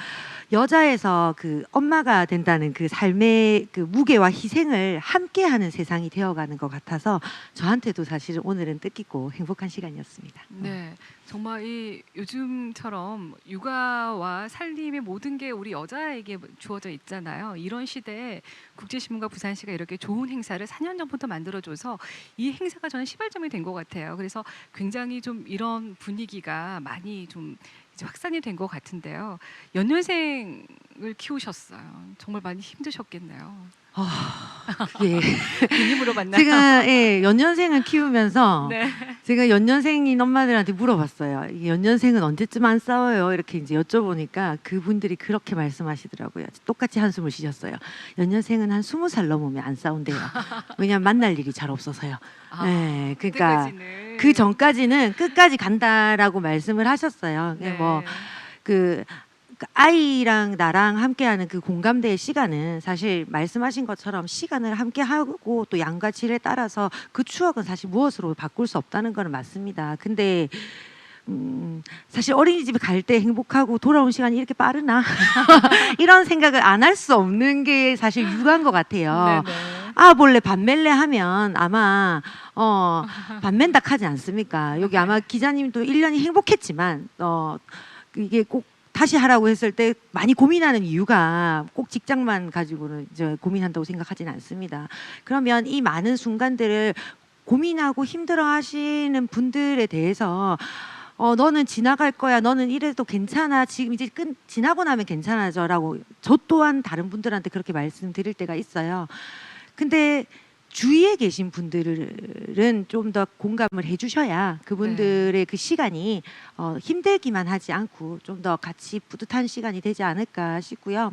여자에서 그 엄마가 된다는 그 삶의 그 무게와 희생을 함께하는 세상이 되어가는 것 같아서 저한테도 사실은 오늘은 뜻깊고 행복한 시간이었습니다. 네, 정말 이 요즘처럼 육아와 살림의 모든 게 우리 여자에게 주어져 있잖아요. 이런 시대에 국제신문과 부산시가 이렇게 좋은 행사를 4년 전부터 만들어줘서 이 행사가 저는 시발점이 된 것 같아요. 그래서 굉장히 좀 이런 분위기가 많이 좀 이제 확산이 된 것 같은데요. 연년생을 키우셨어요. 정말 많이 힘드셨겠네요. 그게 괜히 물어봤나요? 제가 연년생을 키우면서 네. 제가 연년생인 엄마들한테 물어봤어요. 이게 연년생은 언제쯤 안 싸워요? 이렇게 이제 여쭤보니까 그분들이 그렇게 말씀하시더라고요. 똑같이 한숨을 쉬셨어요. 연년생은 한 20살 넘으면 안 싸운대요. 왜냐하면 만날 일이 잘 없어서요. 네, 그러니까 그때까지는. 그 전까지는 끝까지 간다라고 말씀을 하셨어요. 네. 그 아이랑 나랑 함께하는 그 공감대의 시간은 사실 말씀하신 것처럼 시간을 함께하고 또 양과 질에 따라서 그 추억은 사실 무엇으로 바꿀 수 없다는 건 맞습니다. 근데 사실 어린이집에 갈 때 행복하고 돌아온 시간이 이렇게 빠르나 이런 생각을 안 할 수 없는 게 사실 육아인 것 같아요. 네네. 몰래 밥 멜래 하면 아마 밥 맨닥 하지 않습니까? 여기 아마 기자님도 1년이 행복했지만 이게 꼭 다시 하라고 했을 때 많이 고민하는 이유가 꼭 직장만 가지고는 이제 고민한다고 생각하지는 않습니다. 그러면 이 많은 순간들을 고민하고 힘들어하시는 분들에 대해서 너는 지나갈 거야. 너는 이래도 괜찮아. 지금 이제 지나고 나면 괜찮아져라고 저 또한 다른 분들한테 그렇게 말씀드릴 때가 있어요. 근데 주위에 계신 분들은 좀 더 공감을 해주셔야 그분들의 그 시간이 힘들기만 하지 않고 좀 더 같이 뿌듯한 시간이 되지 않을까 싶고요.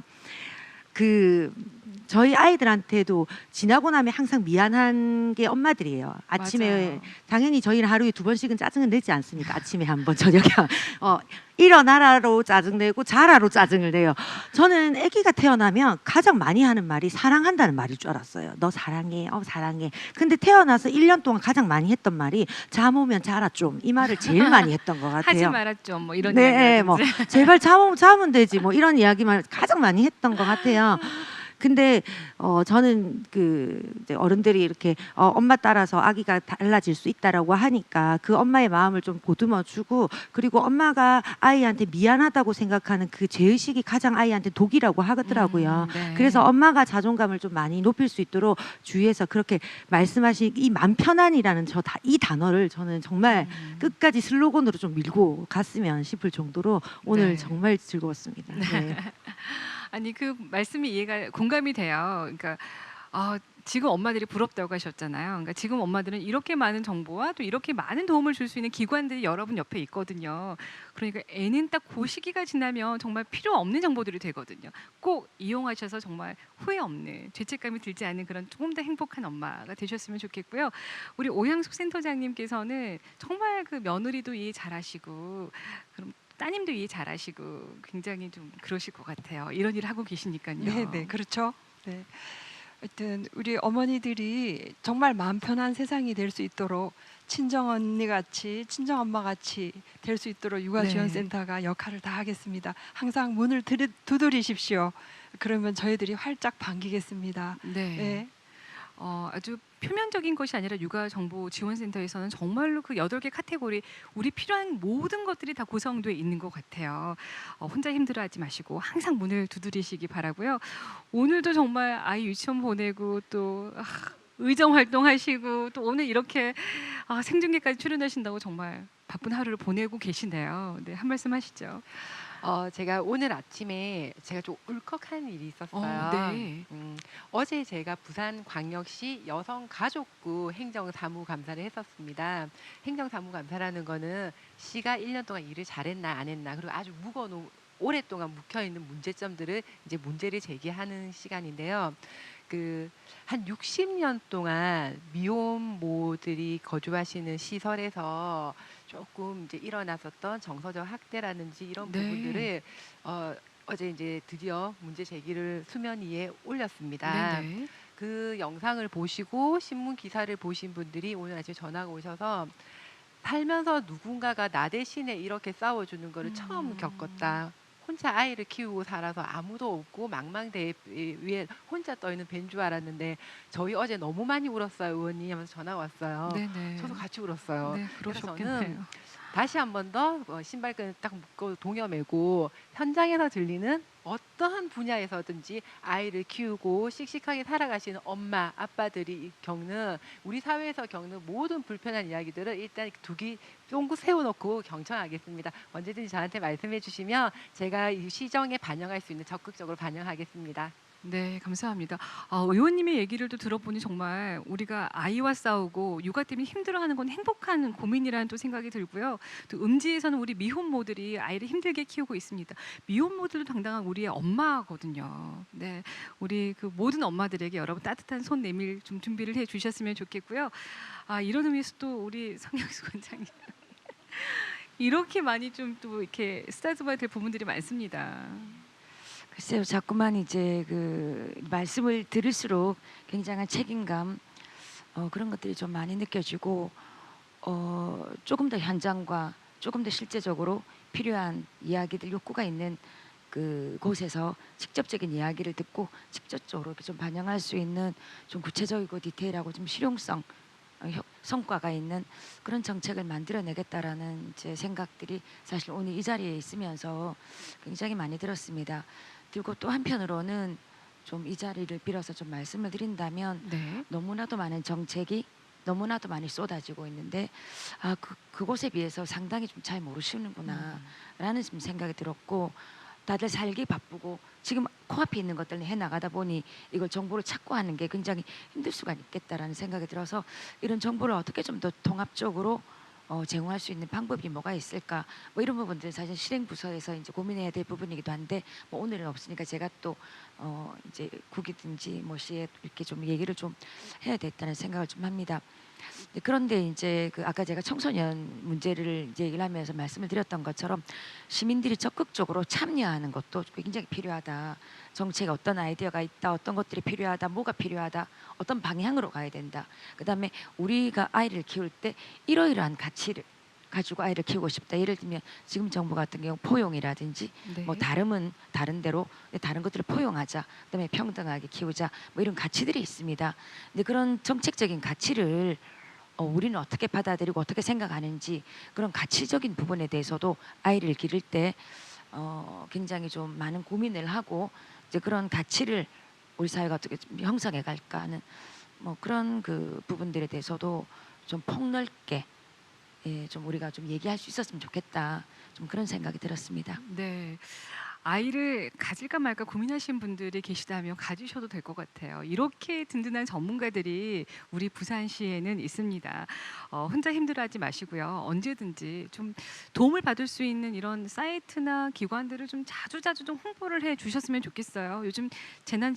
저희 아이들한테도 지나고 나면 항상 미안한 게 엄마들이에요. 아침에 맞아요. 당연히 저희는 하루에 2번씩은 짜증을 내지 않습니까? 아침에 한 번, 저녁에 일어나라로 짜증내고 자라로 짜증을 내요. 저는 아기가 태어나면 가장 많이 하는 말이 사랑한다는 말일 줄 알았어요. 너 사랑해, 사랑해. 근데 태어나서 1년 동안 가장 많이 했던 말이 잠 오면 자라 좀, 이 말을 제일 많이 했던 것 같아요. 하지 말았죠. 뭐 이런 네, 이야기라든지. 제발 자면 되지, 뭐 이런 이야기만 가장 많이 했던 것 같아요. 근데 저는 이제 어른들이 이렇게 엄마 따라서 아기가 달라질 수 있다라고 하니까 그 엄마의 마음을 좀 보듬어주고, 그리고 엄마가 아이한테 미안하다고 생각하는 그 죄의식이 가장 아이한테 독이라고 하더라고요. 네. 그래서 엄마가 자존감을 좀 많이 높일 수 있도록 주위에서 그렇게 말씀하신 이 맘 편안이라는 이 단어를 저는 정말 끝까지 슬로건으로 좀 밀고 갔으면 싶을 정도로 오늘 네. 정말 즐거웠습니다. 네. 아니 그 말씀이 공감이 돼요. 그러니까 지금 엄마들이 부럽다고 하셨잖아요. 그러니까 지금 엄마들은 이렇게 많은 정보와 또 이렇게 많은 도움을 줄 수 있는 기관들이 여러분 옆에 있거든요. 그러니까 애는 딱 그 시기가 지나면 정말 필요 없는 정보들이 되거든요. 꼭 이용하셔서 정말 후회 없는, 죄책감이 들지 않는 그런 조금 더 행복한 엄마가 되셨으면 좋겠고요. 우리 오향숙 센터장님께서는 정말 그 며느리도 이해 잘하시고, 그럼 따님도 이해 잘하시고 굉장히 좀 그러실 것 같아요. 이런 일을 하고 계시니까요. 네, 그렇죠. 네. 하여튼 우리 어머니들이 정말 마음 편한 세상이 될 수 있도록 친정 언니 같이, 친정 엄마 같이 될 수 있도록 육아지원센터가 역할을 다 하겠습니다. 항상 문을 두드리십시오. 그러면 저희들이 활짝 반기겠습니다. 네. 네. 아주 표면적인 것이 아니라 육아정보지원센터에서는 정말로 그 8개 카테고리 우리 필요한 모든 것들이 다 구성되어 있는 것 같아요. 혼자 힘들어하지 마시고 항상 문을 두드리시기 바라고요. 오늘도 정말 아이 유치원 보내고 또 의정 활동하시고 또 오늘 이렇게 생중계까지 출연하신다고 정말 바쁜 하루를 보내고 계시네요. 네, 한 말씀 하시죠. 제가 오늘 아침에 제가 좀 울컥한 일이 있었어요. 네. 어제 제가 부산광역시 여성가족부 행정사무감사를 했었습니다. 행정사무감사라는 거는 시가 1년 동안 일을 잘했나 안 했나, 그리고 아주 오랫동안 묵혀있는 문제점들을 이제 문제를 제기하는 시간인데요. 한 60년 동안 미혼모들이 거주하시는 시설에서 조금 이제 일어났었던 정서적 학대라든지 이런 네. 부분들을 어제 이제 드디어 문제 제기를 수면 위에 올렸습니다. 네. 그 영상을 보시고 신문 기사를 보신 분들이 오늘 아침에 전화가 오셔서 살면서 누군가가 나 대신에 이렇게 싸워주는 거를 처음 겪었다. 혼자 아이를 키우고 살아서 아무도 없고 망망대해 위에 혼자 떠 있는 밴 줄 알았는데 저희 어제 너무 많이 울었어요, 의원님 하면서 전화 왔어요. 네네. 저도 같이 울었어요. 네, 그래서 그러셨겠네요. 저는 다시 한 번 더 신발끈을 딱 묶고 동여매고 현장에서 들리는 어떠한 분야에서든지 아이를 키우고 씩씩하게 살아가시는 엄마, 아빠들이 겪는, 우리 사회에서 겪는 모든 불편한 이야기들을 일단 쫑긋 세워놓고 경청하겠습니다. 언제든지 저한테 말씀해 주시면 제가 이 시정에 반영할 수 있는 적극적으로 반영하겠습니다. 네, 감사합니다. 의원님의 얘기를 또 들어보니 정말 우리가 아이와 싸우고 육아 때문에 힘들어하는 건 행복한 고민이라는 또 생각이 들고요. 또 음지에서는 우리 미혼모들이 아이를 힘들게 키우고 있습니다. 미혼모들도 당당한 우리의 엄마거든요. 네, 우리 그 모든 엄마들에게 여러분 따뜻한 손 내밀 좀 준비를 해 주셨으면 좋겠고요. 이런 의미에서 또 우리 성경수 원장님 이렇게 많이 좀 또 이렇게 쓰다듬어야 될 부분들이 많습니다. 글쎄요, 자꾸만 이제 그 말씀을 들을수록 굉장한 책임감, 그런 것들이 좀 많이 느껴지고, 조금 더 현장과 조금 더 실제적으로 필요한 이야기들, 욕구가 있는 그 곳에서 직접적인 이야기를 듣고 직접적으로 이렇게 좀 반영할 수 있는 좀 구체적이고 디테일하고 좀 실용성, 성과가 있는 그런 정책을 만들어내겠다라는 제 생각들이 사실 오늘 이 자리에 있으면서 굉장히 많이 들었습니다. 그리고 또 한편으로는 좀 이 자리를 빌어서 좀 말씀을 드린다면, 네. 너무나도 많은 정책이 너무나도 많이 쏟아지고 있는데 그곳에 비해서 상당히 좀 잘 모르시는구나라는 좀 생각이 들었고, 다들 살기 바쁘고 지금 코앞에 있는 것들을 해나가다 보니 이걸 정보를 찾고 하는 게 굉장히 힘들 수가 있겠다라는 생각이 들어서, 이런 정보를 어떻게 좀 더 통합적으로 제공할 수 있는 방법이 뭐가 있을까, 뭐 이런 부분들은 사실 실행 부서에서 이제 고민해야 될 부분이기도 한데, 뭐 오늘은 없으니까 제가 또 이제 국이든지 뭐 시에 이렇게 좀 얘기를 좀 해야 되겠다는 생각을 좀 합니다. 그런데 이제 아까 제가 청소년 문제를 이제 얘기를 하면서 말씀을 드렸던 것처럼 시민들이 적극적으로 참여하는 것도 굉장히 필요하다. 정책에 어떤 아이디어가 있다, 어떤 것들이 필요하다, 뭐가 필요하다, 어떤 방향으로 가야 된다. 그다음에 우리가 아이를 키울 때 이러이러한 가치를 가지고 아이를 키우고 싶다. 예를 들면 지금 정부 같은 경우 포용이라든지 네. 뭐 다름은 다른 대로 다른 것들을 포용하자. 그다음에 평등하게 키우자. 뭐 이런 가치들이 있습니다. 근데 그런 정책적인 가치를 우리는 어떻게 받아들이고 어떻게 생각하는지, 그런 가치적인 부분에 대해서도 아이를 기를 때 굉장히 좀 많은 고민을 하고, 이제 그런 가치를 우리 사회가 어떻게 좀 형성해 갈까 하는 뭐 그런 그 부분들에 대해서도 좀 폭넓게 좀 우리가 좀 얘기할 수 있었으면 좋겠다. 좀 그런 생각이 들었습니다. 네. 아이를 가질까 말까 고민하시는 분들이 계시다면 가지셔도 될 것 같아요. 이렇게 든든한 전문가들이 우리 부산시에는 있습니다. 혼자 힘들어하지 마시고요. 언제든지 좀 도움을 받을 수 있는 이런 사이트나 기관들을 좀 자주 좀 홍보를 해 주셨으면 좋겠어요. 요즘 재난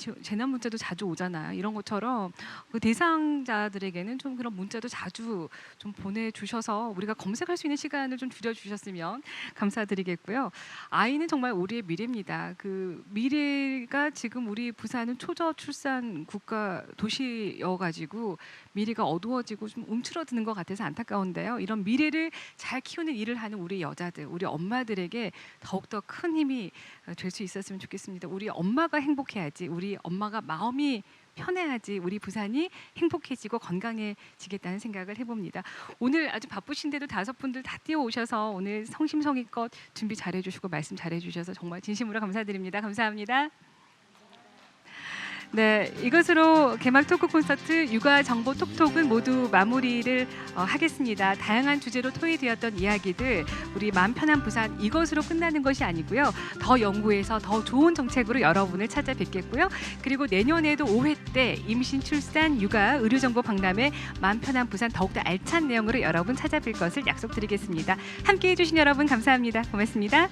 문자도 자주 오잖아요. 이런 것처럼 그 대상자들에게는 좀 그런 문자도 자주 좀 보내주셔서 우리가 검색할 수 있는 시간을 좀 줄여주셨으면 감사드리겠고요. 아이는 정말 우리의 미래입니다. 그 미래가 지금 우리 부산은 초저 출산 국가 도시여가지고 미래가 어두워지고 좀 움츠러드는 것 같아서 안타까운데요. 이런 미래를 잘 키우는 일을 하는 우리 여자들, 우리 엄마들에게 더욱더 큰 힘이 될 수 있었으면 좋겠습니다. 우리 엄마가 행복해야지, 우리 엄마가 마음이 편해야지 우리 부산이 행복해지고 건강해지겠다는 생각을 해봅니다. 오늘 아주 바쁘신데도 5분들 다 뛰어오셔서 오늘 성심성의껏 준비 잘해주시고 말씀 잘해주셔서 정말 진심으로 감사드립니다. 감사합니다. 네, 이것으로 개막 토크 콘서트 육아 정보 톡톡은 모두 마무리를 하겠습니다. 다양한 주제로 토의되었던 이야기들 우리 마음 편한 부산 이것으로 끝나는 것이 아니고요. 더 연구해서 더 좋은 정책으로 여러분을 찾아뵙겠고요. 그리고 내년에도 5회 때 임신, 출산, 육아, 의료 정보 박람회 마음 편한 부산 더욱더 알찬 내용으로 여러분 찾아뵐 것을 약속드리겠습니다. 함께해 주신 여러분 감사합니다. 고맙습니다.